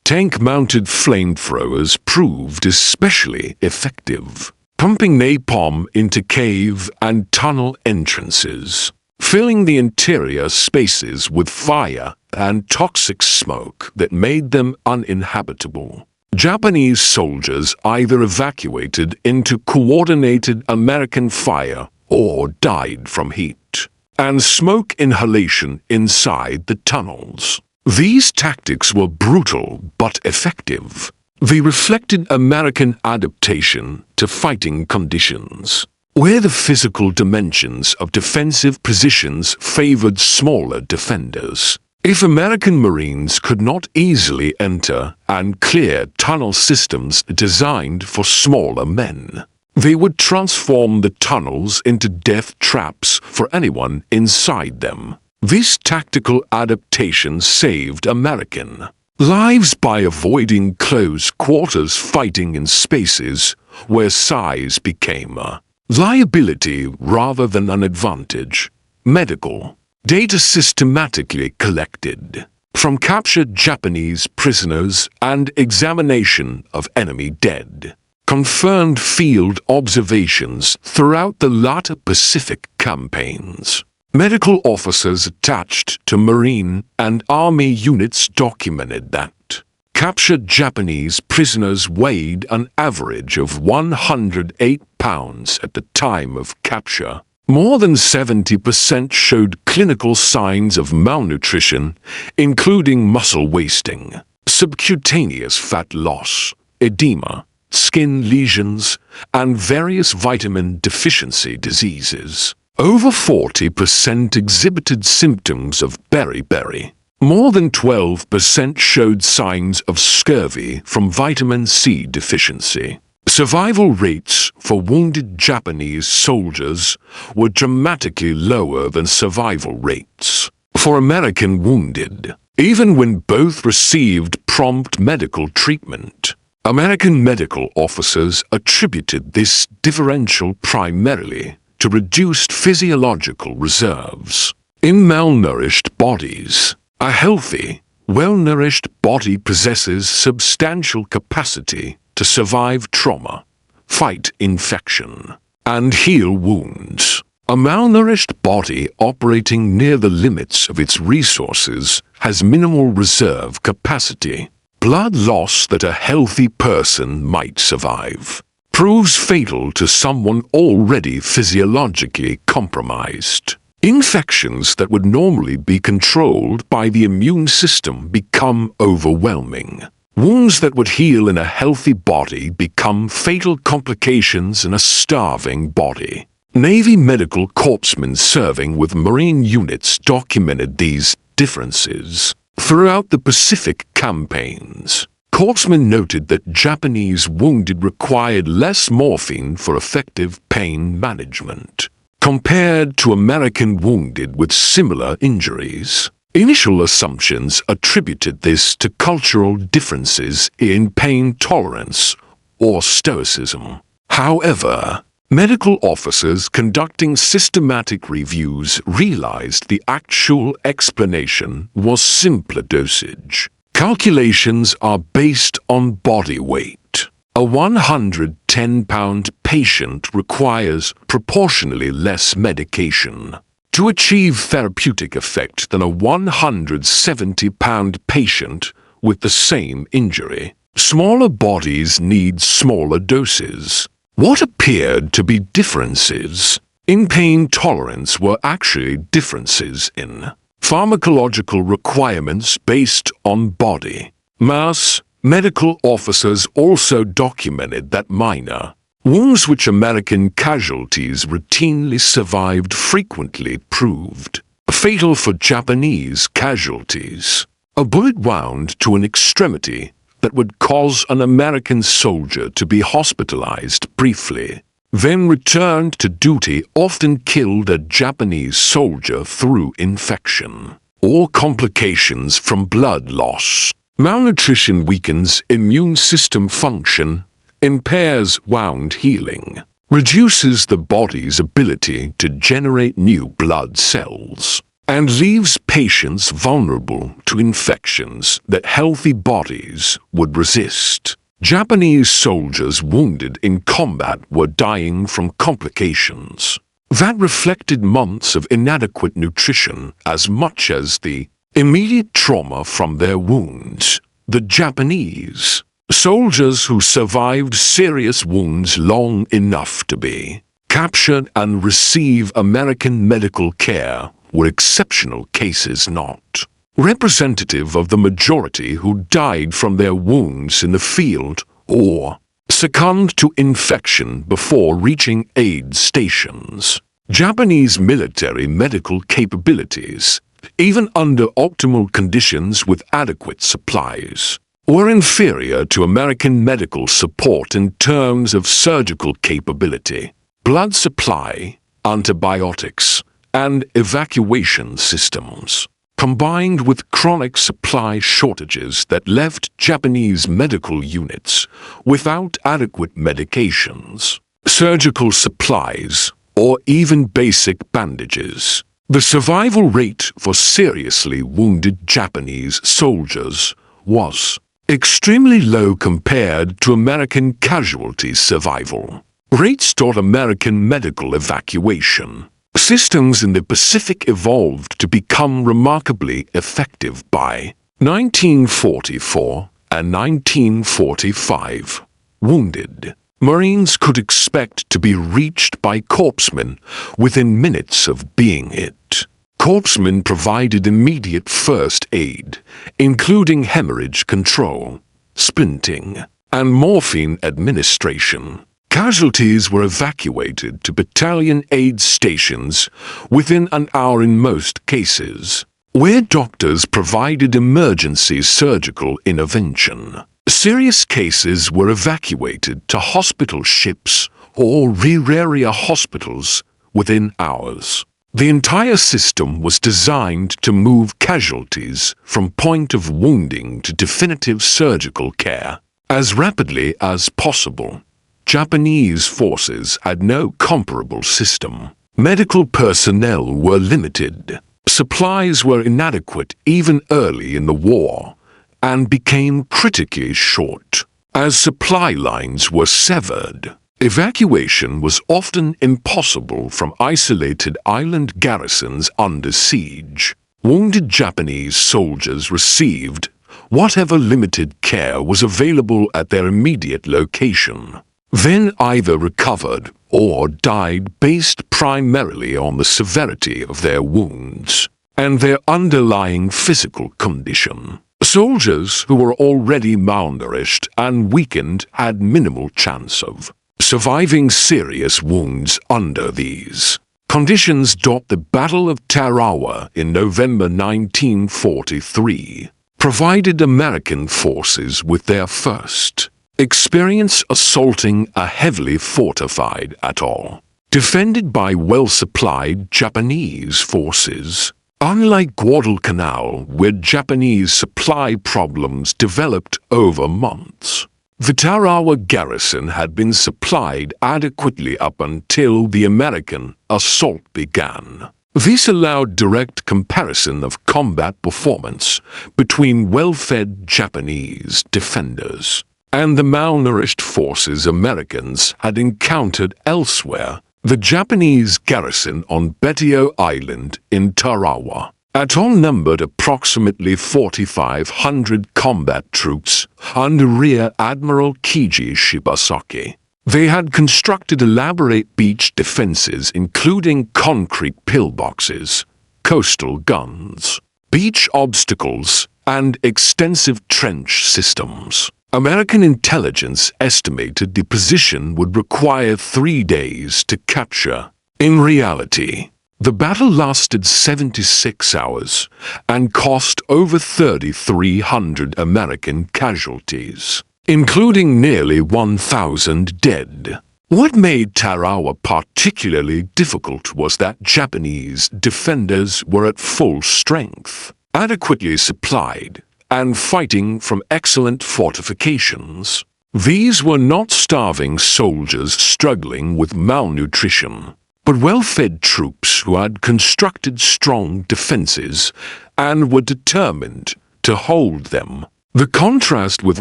Tank-mounted flamethrowers proved especially effective, pumping napalm into cave and tunnel entrances, filling the interior spaces with fire and toxic smoke that made them uninhabitable. Japanese soldiers either evacuated into coordinated American fire or died from heat and smoke inhalation inside the tunnels. These tactics were brutal but effective. They reflected American adaptation to fighting conditions, where the physical dimensions of defensive positions favored smaller defenders. If American Marines could not easily enter and clear tunnel systems designed for smaller men, they would transform the tunnels into death traps for anyone inside them. This tactical adaptation saved American lives by avoiding close quarters fighting in spaces where size became a liability rather than an advantage. Medical data systematically collected from captured Japanese prisoners and examination of enemy dead confirmed field observations throughout the latter Pacific campaigns. Medical officers attached to Marine and Army units documented that captured Japanese prisoners weighed an average of 108 pounds at the time of capture. More than 70% showed clinical signs of malnutrition, including muscle wasting, subcutaneous fat loss, edema, skin lesions, and various vitamin deficiency diseases. Over 40% exhibited symptoms of beriberi. More than 12% showed signs of scurvy from vitamin C deficiency. Survival rates for wounded Japanese soldiers were dramatically lower than survival rates for American wounded, even when both received prompt medical treatment. American medical officers attributed this differential primarily to reduced physiological reserves. In malnourished bodies, a healthy, well-nourished body possesses substantial capacity to survive trauma, fight infection, and heal wounds. A malnourished body operating near the limits of its resources has minimal reserve capacity. Blood loss that a healthy person might survive proves fatal to someone already physiologically compromised. Infections that would normally be controlled by the immune system become overwhelming. Wounds that would heal in a healthy body become fatal complications in a starving body. Navy medical corpsmen serving with Marine units documented these differences. Throughout the Pacific campaigns, corpsmen noted that Japanese wounded required less morphine for effective pain management compared to American wounded with similar injuries. Initial assumptions attributed this to cultural differences in pain tolerance or stoicism. However, medical officers conducting systematic reviews realized the actual explanation was simpler dosage. Calculations are based on body weight. A 110-pound patient requires proportionally less medication to achieve therapeutic effect than a 170-pound patient with the same injury. Smaller bodies need smaller doses. What appeared to be differences in pain tolerance were actually differences in pharmacological requirements based on body mass. Medical officers also documented that minor wounds which American casualties routinely survived frequently proved fatal for Japanese casualties. A bullet wound to an extremity that would cause an American soldier to be hospitalized briefly, then returned to duty, often killed a Japanese soldier through infection or complications from blood loss. Malnutrition weakens immune system function, impairs wound healing, reduces the body's ability to generate new blood cells, and leaves patients vulnerable to infections that healthy bodies would resist. Japanese soldiers wounded in combat were dying from complications that reflected months of inadequate nutrition as much as the immediate trauma from their wounds. The Japanese Soldiers who survived serious wounds long enough to be captured and receive American medical care were exceptional cases, not representative of the majority who died from their wounds in the field or succumbed to infection before reaching aid stations. Japanese military medical capabilities, even under optimal conditions with adequate supplies, were inferior to American medical support in terms of surgical capability, blood supply, antibiotics, and evacuation systems, combined with chronic supply shortages that left Japanese medical units without adequate medications, surgical supplies, or even basic bandages. The survival rate for seriously wounded Japanese soldiers was extremely low compared to American casualty survival rates toward American medical evacuation. Systems in the Pacific evolved to become remarkably effective by 1944 and 1945. Wounded Marines could expect to be reached by corpsmen within minutes of being hit. Corpsmen provided immediate first aid, including hemorrhage control, splinting, and morphine administration. Casualties were evacuated to battalion aid stations within an hour in most cases, where doctors provided emergency surgical intervention. Serious cases were evacuated to hospital ships or rear area hospitals within hours. The entire system was designed to move casualties from point of wounding to definitive surgical care as rapidly as possible. Japanese forces had no comparable system. Medical personnel were limited. Supplies were inadequate even early in the war and became critically short. As supply lines were severed, evacuation was often impossible from isolated island garrisons under siege. Wounded Japanese soldiers received whatever limited care was available at their immediate location, then either recovered or died based primarily on the severity of their wounds and their underlying physical condition. Soldiers who were already malnourished and weakened had minimal chance of surviving serious wounds under these conditions. The Battle of Tarawa in November 1943 provided American forces with their first experience assaulting a heavily fortified atoll, defended by well-supplied Japanese forces. Unlike Guadalcanal, where Japanese supply problems developed over months, the Tarawa garrison had been supplied adequately up until the American assault began. This allowed direct comparison of combat performance between well-fed Japanese defenders and the malnourished forces Americans had encountered elsewhere. The Japanese garrison on Betio Island in Tarawa atoll numbered approximately 4,500 combat troops under Rear Admiral Keiji Shibasaki. They had constructed elaborate beach defenses including concrete pillboxes, coastal guns, beach obstacles, and extensive trench systems. American intelligence estimated the position would require 3 days to capture. In reality, the battle lasted 76 hours and cost over 3,300 American casualties, including nearly 1,000 dead. What made Tarawa particularly difficult was that Japanese defenders were at full strength, adequately supplied, and fighting from excellent fortifications. These were not starving soldiers struggling with malnutrition, but well-fed troops who had constructed strong defenses and were determined to hold them. The contrast with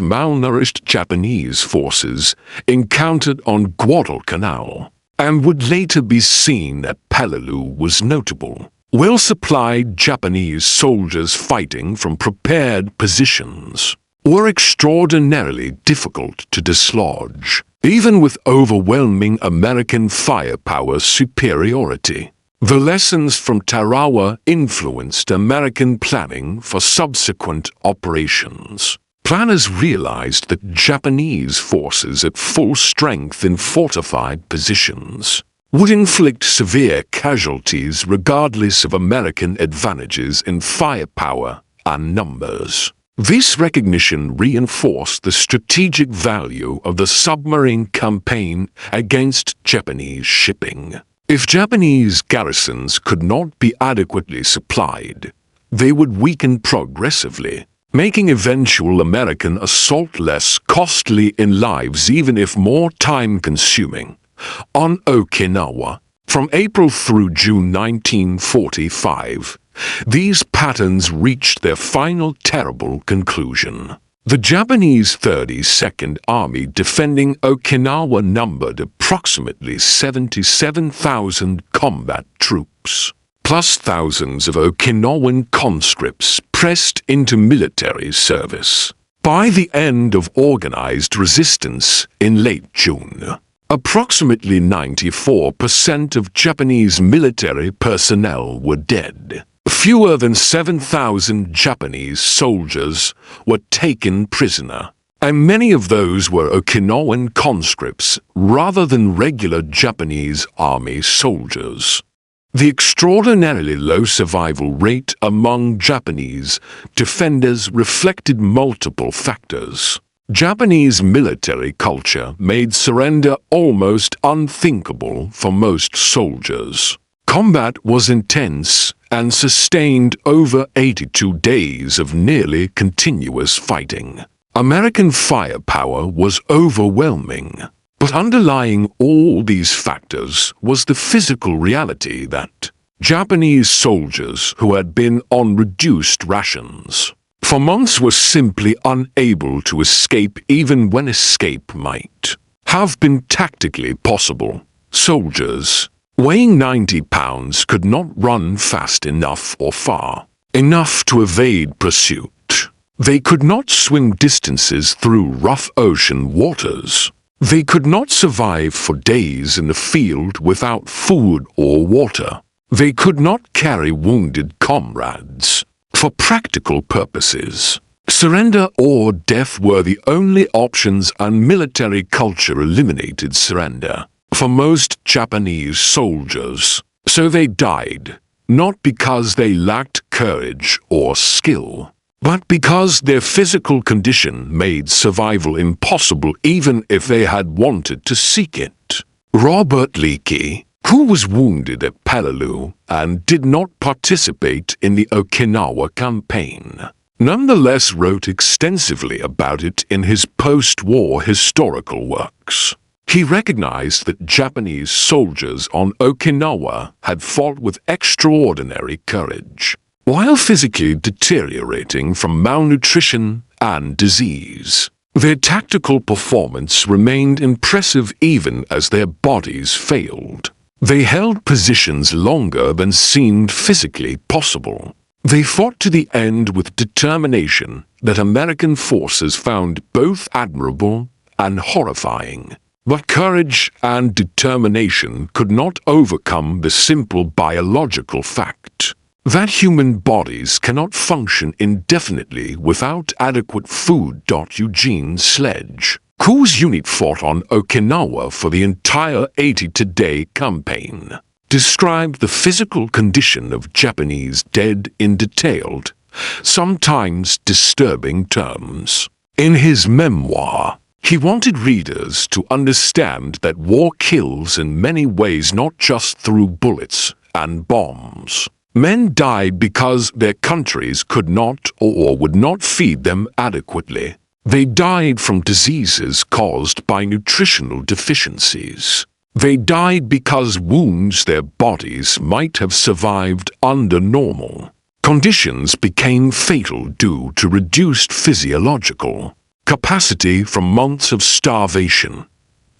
malnourished Japanese forces encountered on Guadalcanal and would later be seen at Peleliu was notable. Well-supplied Japanese soldiers fighting from prepared positions, were extraordinarily difficult to dislodge, even with overwhelming American firepower superiority. The lessons from Tarawa influenced American planning for subsequent operations. Planners realized that Japanese forces at full strength in fortified positions would inflict severe casualties regardless of American advantages in firepower and numbers. This recognition reinforced the strategic value of the submarine campaign against Japanese shipping. If Japanese garrisons could not be adequately supplied, they would weaken progressively, making eventual American assault less costly in lives even if more time-consuming. On Okinawa, from April through June 1945, these patterns reached their final terrible conclusion. The Japanese 32nd Army defending Okinawa numbered approximately 77,000 combat troops, plus thousands of Okinawan conscripts pressed into military service. By the end of organized resistance in late June, approximately 94% of Japanese military personnel were dead. Fewer than 7,000 Japanese soldiers were taken prisoner, and many of those were Okinawan conscripts rather than regular Japanese army soldiers. The extraordinarily low survival rate among Japanese defenders reflected multiple factors. Japanese military culture made surrender almost unthinkable for most soldiers. Combat was intense and sustained over 82 days of nearly continuous fighting. American firepower was overwhelming, but underlying all these factors was the physical reality that Japanese soldiers who had been on reduced rations for months were simply unable to escape even when escape might have been tactically possible. Soldiers weighing 90 pounds could not run fast enough or far enough to evade pursuit. They could not swim distances through rough ocean waters. They could not survive for days in the field without food or water. They could not carry wounded comrades. For practical purposes, surrender or death were the only options, and military culture eliminated surrender for most Japanese soldiers. So they died, not because they lacked courage or skill, but because their physical condition made survival impossible even if they had wanted to seek it. Robert Leckie, who was wounded at Peleliu and did not participate in the Okinawa campaign, nonetheless wrote extensively about it in his post-war historical works. He recognized that Japanese soldiers on Okinawa had fought with extraordinary courage, while physically deteriorating from malnutrition and disease. Their tactical performance remained impressive even as their bodies failed. They held positions longer than seemed physically possible. They fought to the end with determination that American forces found both admirable and horrifying. But courage and determination could not overcome the simple biological fact that human bodies cannot function indefinitely without adequate food. Eugene Sledge, whose unit fought on Okinawa for the entire 80-day campaign, described the physical condition of Japanese dead in detailed, sometimes disturbing terms. In his memoir, he wanted readers to understand that war kills in many ways, not just through bullets and bombs. Men died because their countries could not or would not feed them adequately. They died from diseases caused by nutritional deficiencies. They died because wounds their bodies might have survived under normal conditions became fatal due to reduced physiological capacity from months of starvation.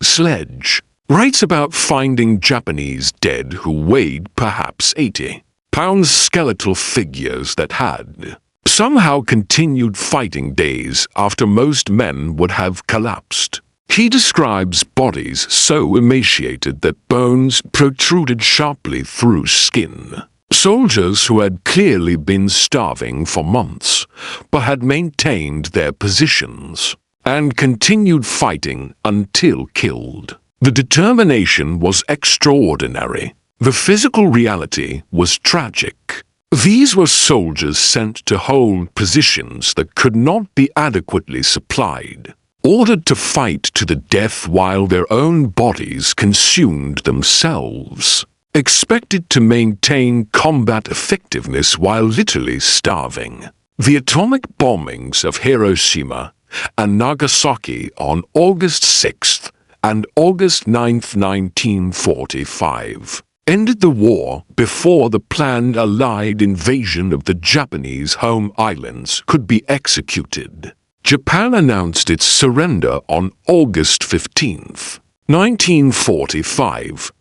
Sledge writes about finding Japanese dead who weighed perhaps 80 pounds, skeletal figures that had somehow continued fighting days after most men would have collapsed. He describes bodies so emaciated that bones protruded sharply through skin. Soldiers who had clearly been starving for months, but had maintained their positions and continued fighting until killed. The determination was extraordinary. The physical reality was tragic. These were soldiers sent to hold positions that could not be adequately supplied, ordered to fight to the death while their own bodies consumed themselves, expected to maintain combat effectiveness while literally starving. The atomic bombings of Hiroshima and Nagasaki on August 6th and August 9th, 1945, ended the war before the planned Allied invasion of the Japanese home islands could be executed. Japan announced its surrender on August 15th, 1945,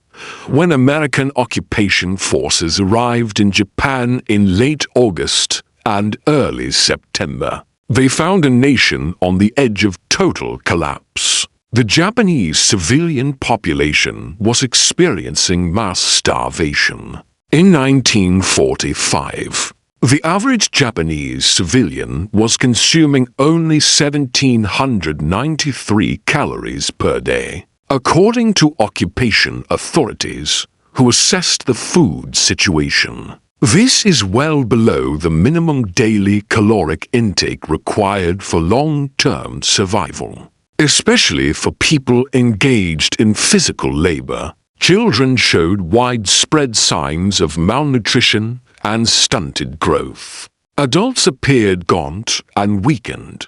when American occupation forces arrived in Japan in late August and early September. They found a nation on the edge of total collapse. The Japanese civilian population was experiencing mass starvation. In 1945, the average Japanese civilian was consuming only 1,793 calories per day, according to occupation authorities who assessed the food situation. This is well below the minimum daily caloric intake required for long-term survival, especially for people engaged in physical labor. Children showed widespread signs of malnutrition and stunted growth. Adults appeared gaunt and weakened.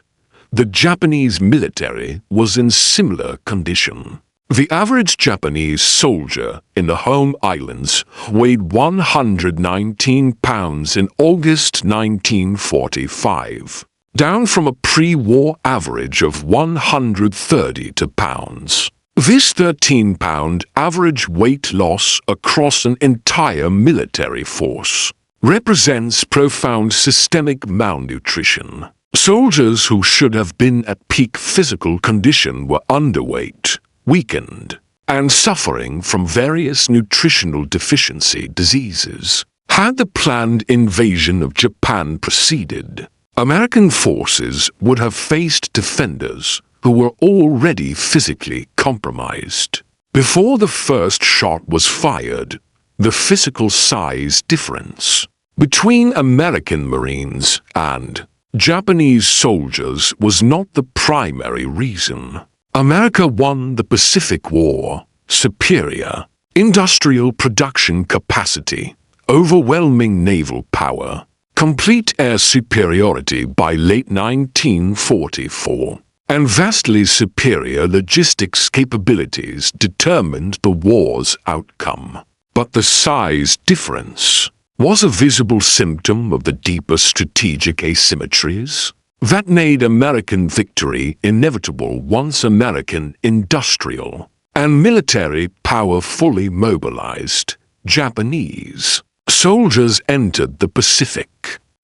The Japanese military was in similar condition. The average Japanese soldier in the home islands weighed 119 pounds in August 1945, down from a pre-war average of 132 pounds. This 13-pound average weight loss across an entire military force represents profound systemic malnutrition. Soldiers who should have been at peak physical condition were underweight, weakened, and suffering from various nutritional deficiency diseases. Had the planned invasion of Japan proceeded, American forces would have faced defenders who were already physically compromised. Before the first shot was fired, the physical size difference between American Marines and Japanese soldiers was not the primary reason. America won the Pacific War. Superior industrial production capacity, overwhelming naval power, complete air superiority by late 1944, and vastly superior logistics capabilities determined the war's outcome. But the size difference was a visible symptom of the deeper strategic asymmetries that made American victory inevitable once American industrial and military power fully mobilized. Japanese soldiers entered the Pacific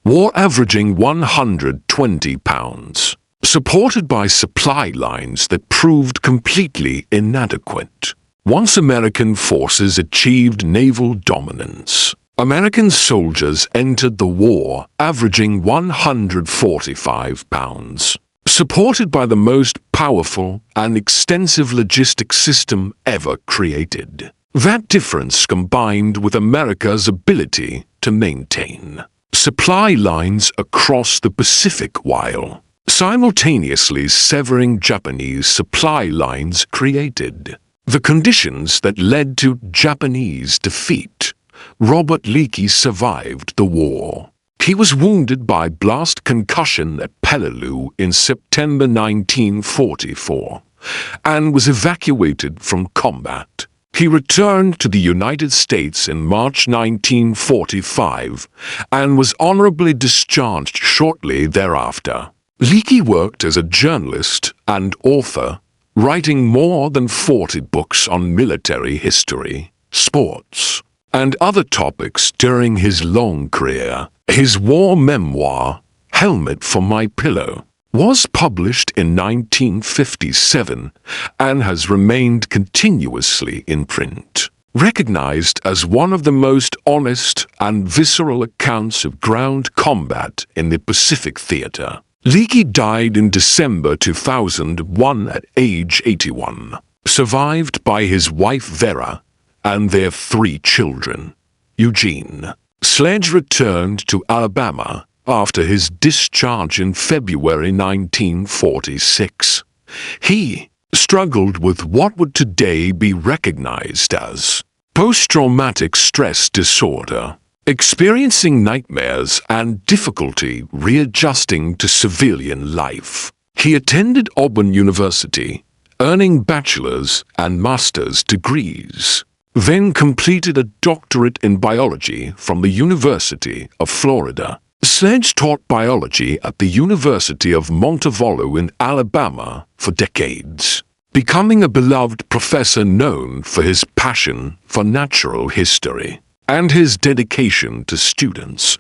War averaging 120 pounds, supported by supply lines that proved completely inadequate. Once American forces achieved naval dominance, American soldiers entered the war averaging 145 pounds, supported by the most powerful and extensive logistics system ever created. That difference combined with America's ability to maintain supply lines across the Pacific while simultaneously severing Japanese supply lines created the conditions that led to Japanese defeat. Robert Leckie survived the war. He was wounded by blast concussion at Peleliu in September 1944 and was evacuated from combat. He returned to the United States in March 1945 and was honorably discharged shortly thereafter. Leckie worked as a journalist and author, writing more than 40 books on military history, sports, and other topics during his long career. His war memoir, helmet for my pillow was published in 1957 and has remained continuously in print. Recognized as one of the most honest and visceral accounts of ground combat in the Pacific theater, Leckie died in December 2001 at age 81, survived by his wife Vera and their 3 children. Eugene Sledge returned to Alabama after his discharge in February 1946. He struggled with what would today be recognized as post-traumatic stress disorder, experiencing nightmares and difficulty readjusting to civilian life. He attended Auburn University, earning bachelor's and master's degrees, then completed a doctorate in biology from the University of Florida. Sledge taught biology at the University of Montevallo in Alabama for decades, becoming a beloved professor known for his passion for natural history and his dedication to students.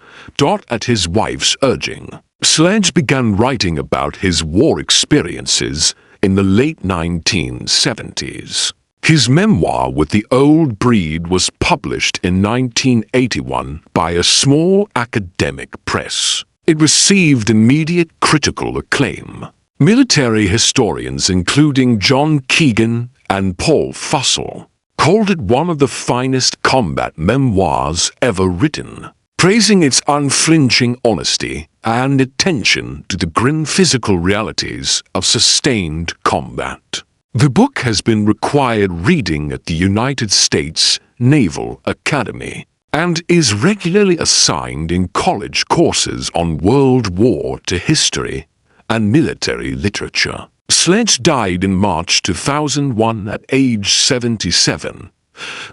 At his wife's urging, Sledge began writing about his war experiences in the late 1970s. His memoir With the Old Breed was published in 1981 by a small academic press. It received immediate critical acclaim. Military historians including John Keegan and Paul Fussell called it one of the finest combat memoirs ever written, praising its unflinching honesty and attention to the grim physical realities of sustained combat. The book has been required reading at the United States Naval Academy and is regularly assigned in college courses on World War II history and military literature. Sledge died in March 2001 at age 77.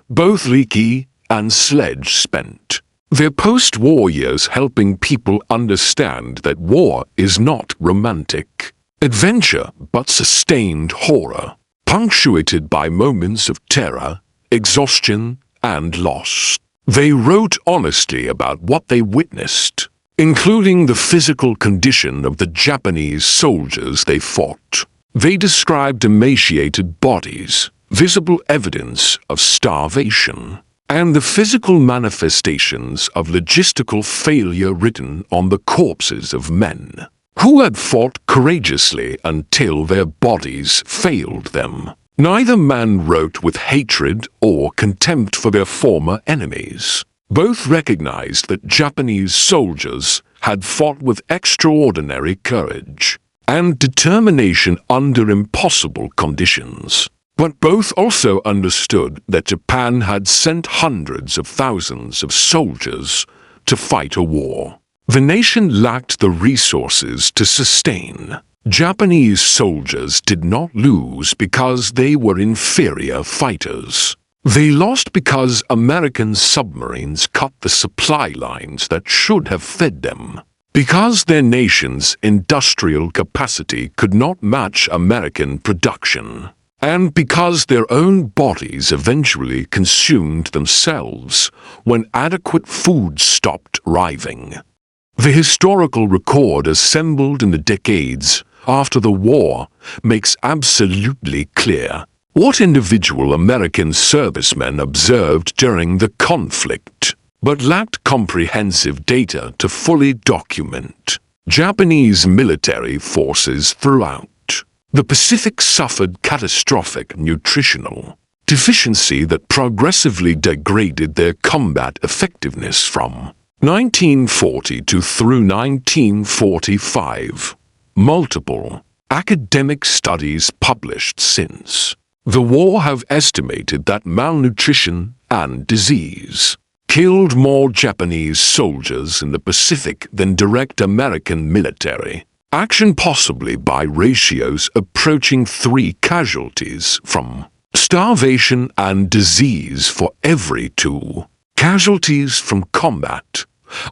Both Leckie and Sledge spent their post-war years helping people understand that war is not romantic adventure but sustained horror, punctuated by moments of terror, exhaustion, and loss. They wrote honestly about what they witnessed, including the physical condition of the Japanese soldiers they fought. They described emaciated bodies, visible evidence of starvation, and the physical manifestations of logistical failure written on the corpses of men who had fought courageously until their bodies failed them. Neither man wrote with hatred or contempt for their former enemies. Both recognized that Japanese soldiers had fought with extraordinary courage and determination under impossible conditions. But both also understood that Japan had sent hundreds of thousands of soldiers to fight a war the nation lacked the resources to sustain. Japanese soldiers did not lose because they were inferior fighters. They lost because American submarines cut the supply lines that should have fed them, because their nation's industrial capacity could not match American production, and because their own bodies eventually consumed themselves when adequate food stopped arriving. The historical record assembled in the decades after the war makes absolutely clear what individual American servicemen observed during the conflict, but lacked comprehensive data to fully document. Japanese military forces throughout the Pacific suffered catastrophic nutritional deficiency that progressively degraded their combat effectiveness from 1942 through 1945. Multiple academic studies published since the war have estimated that malnutrition and disease killed more Japanese soldiers in the Pacific than direct American military action, possibly by ratios approaching 3 casualties from starvation and disease for every 2 casualties from combat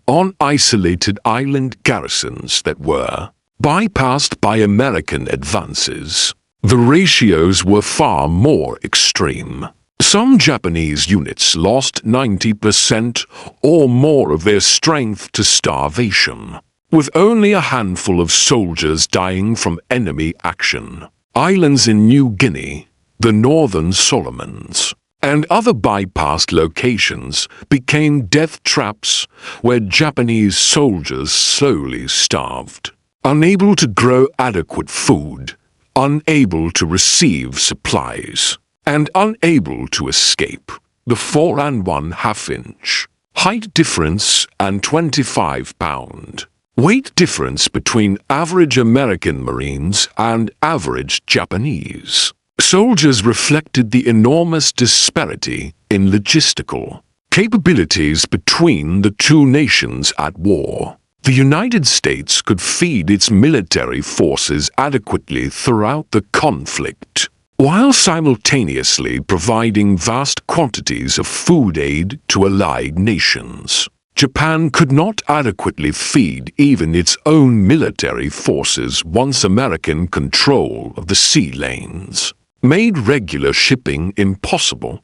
on isolated island garrisons that were bypassed by American advances. The ratios were far more extreme. Some Japanese units lost 90% or more of their strength to starvation, with only a handful of soldiers dying from enemy action. Islands in New Guinea, the Northern Solomons, and other bypassed locations became death traps where Japanese soldiers slowly starved, unable to grow adequate food, unable to receive supplies, and unable to escape. The 4 1/2 inch height difference and 25-pound weight difference between average American Marines and average Japanese soldiers reflected the enormous disparity in logistical capabilities between the two nations at war. The United States could feed its military forces adequately throughout the conflict, while simultaneously providing vast quantities of food aid to allied nations. Japan could not adequately feed even its own military forces once American control of the sea lanes made regular shipping impossible.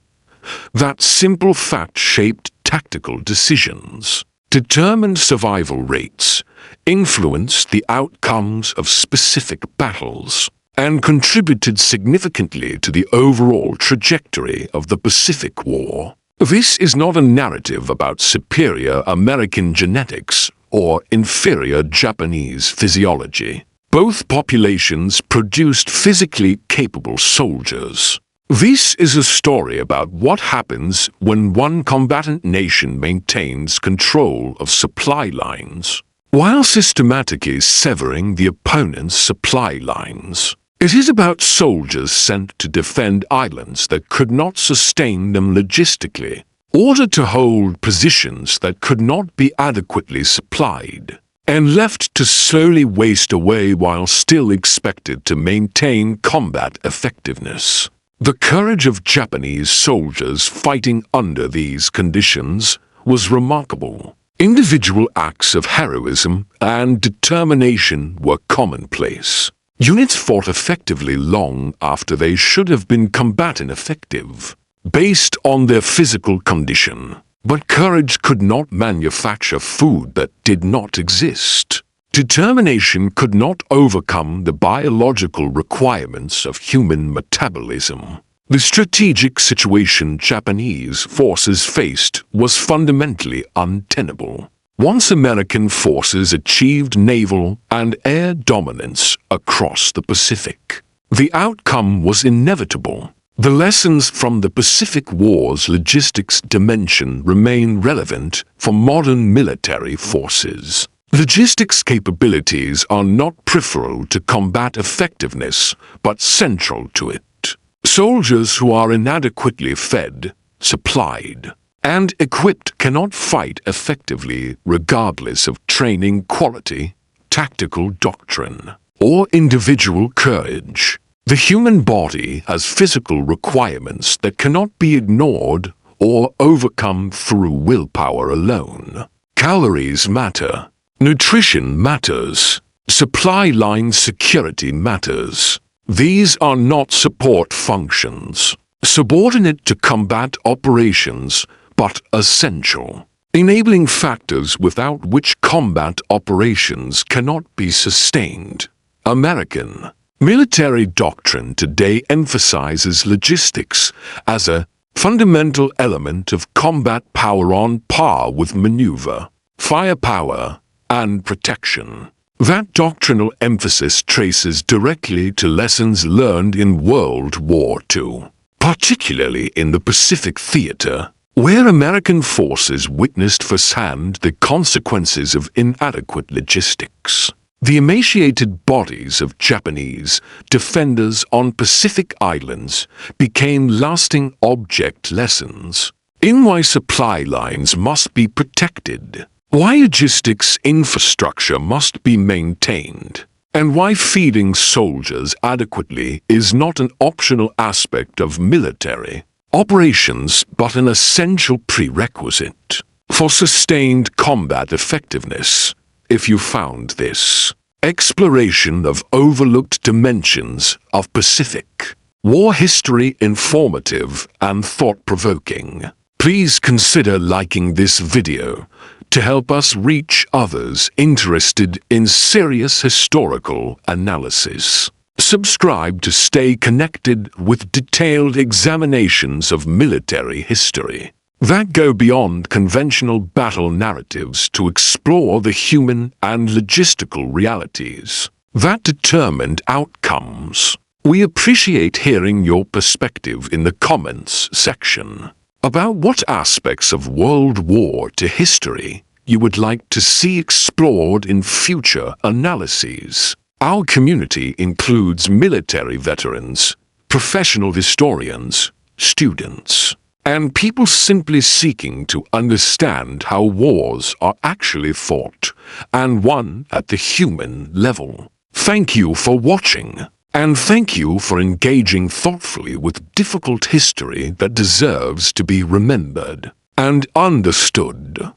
That simple fact shaped tactical decisions, determined survival rates, influenced the outcomes of specific battles, and contributed significantly to the overall trajectory of the Pacific War. This is not a narrative about superior American genetics or inferior Japanese physiology. Both populations produced physically capable soldiers. This is a story about what happens when one combatant nation maintains control of supply lines, while systematically severing the opponent's supply lines. It is about soldiers sent to defend islands that could not sustain them logistically, ordered to hold positions that could not be adequately supplied, and left to slowly waste away while still expected to maintain combat effectiveness. The courage of Japanese soldiers fighting under these conditions was remarkable. Individual acts of heroism and determination were commonplace. Units fought effectively long after they should have been combat ineffective, based on their physical condition. But courage could not manufacture food that did not exist. Determination could not overcome the biological requirements of human metabolism. The strategic situation Japanese forces faced was fundamentally untenable. Once American forces achieved naval and air dominance across the Pacific, the outcome was inevitable. The lessons from the Pacific War's logistics dimension remain relevant for modern military forces. Logistics capabilities are not peripheral to combat effectiveness, but central to it. Soldiers who are inadequately fed, supplied, and equipped cannot fight effectively regardless of training quality, tactical doctrine, or individual courage. The human body has physical requirements that cannot be ignored or overcome through willpower alone. Calories matter. Nutrition matters. Supply line security matters. These are not support functions, subordinate to combat operations, but essential, enabling factors without which combat operations cannot be sustained. American military doctrine today emphasizes logistics as a fundamental element of combat power on par with maneuver, firepower, and protection. That doctrinal emphasis traces directly to lessons learned in World War II, particularly in the Pacific Theater, where American forces witnessed firsthand the consequences of inadequate logistics. The emaciated bodies of Japanese defenders on Pacific islands became lasting object lessons in why supply lines must be protected, why logistics infrastructure must be maintained, and why feeding soldiers adequately is not an optional aspect of military operations but an essential prerequisite for sustained combat effectiveness. If you found this exploration of overlooked dimensions of Pacific War history informative and thought-provoking, Please consider liking this video to help us reach others interested in serious historical analysis. Subscribe to stay connected with detailed examinations of military history that go beyond conventional battle narratives to explore the human and logistical realities that determined outcomes. We appreciate hearing your perspective in the comments section about what aspects of World War II history you would like to see explored in future analyses. Our community includes military veterans, professional historians, students, and people simply seeking to understand how wars are actually fought and won at the human level. Thank you for watching, and thank you for engaging thoughtfully with difficult history that deserves to be remembered and understood.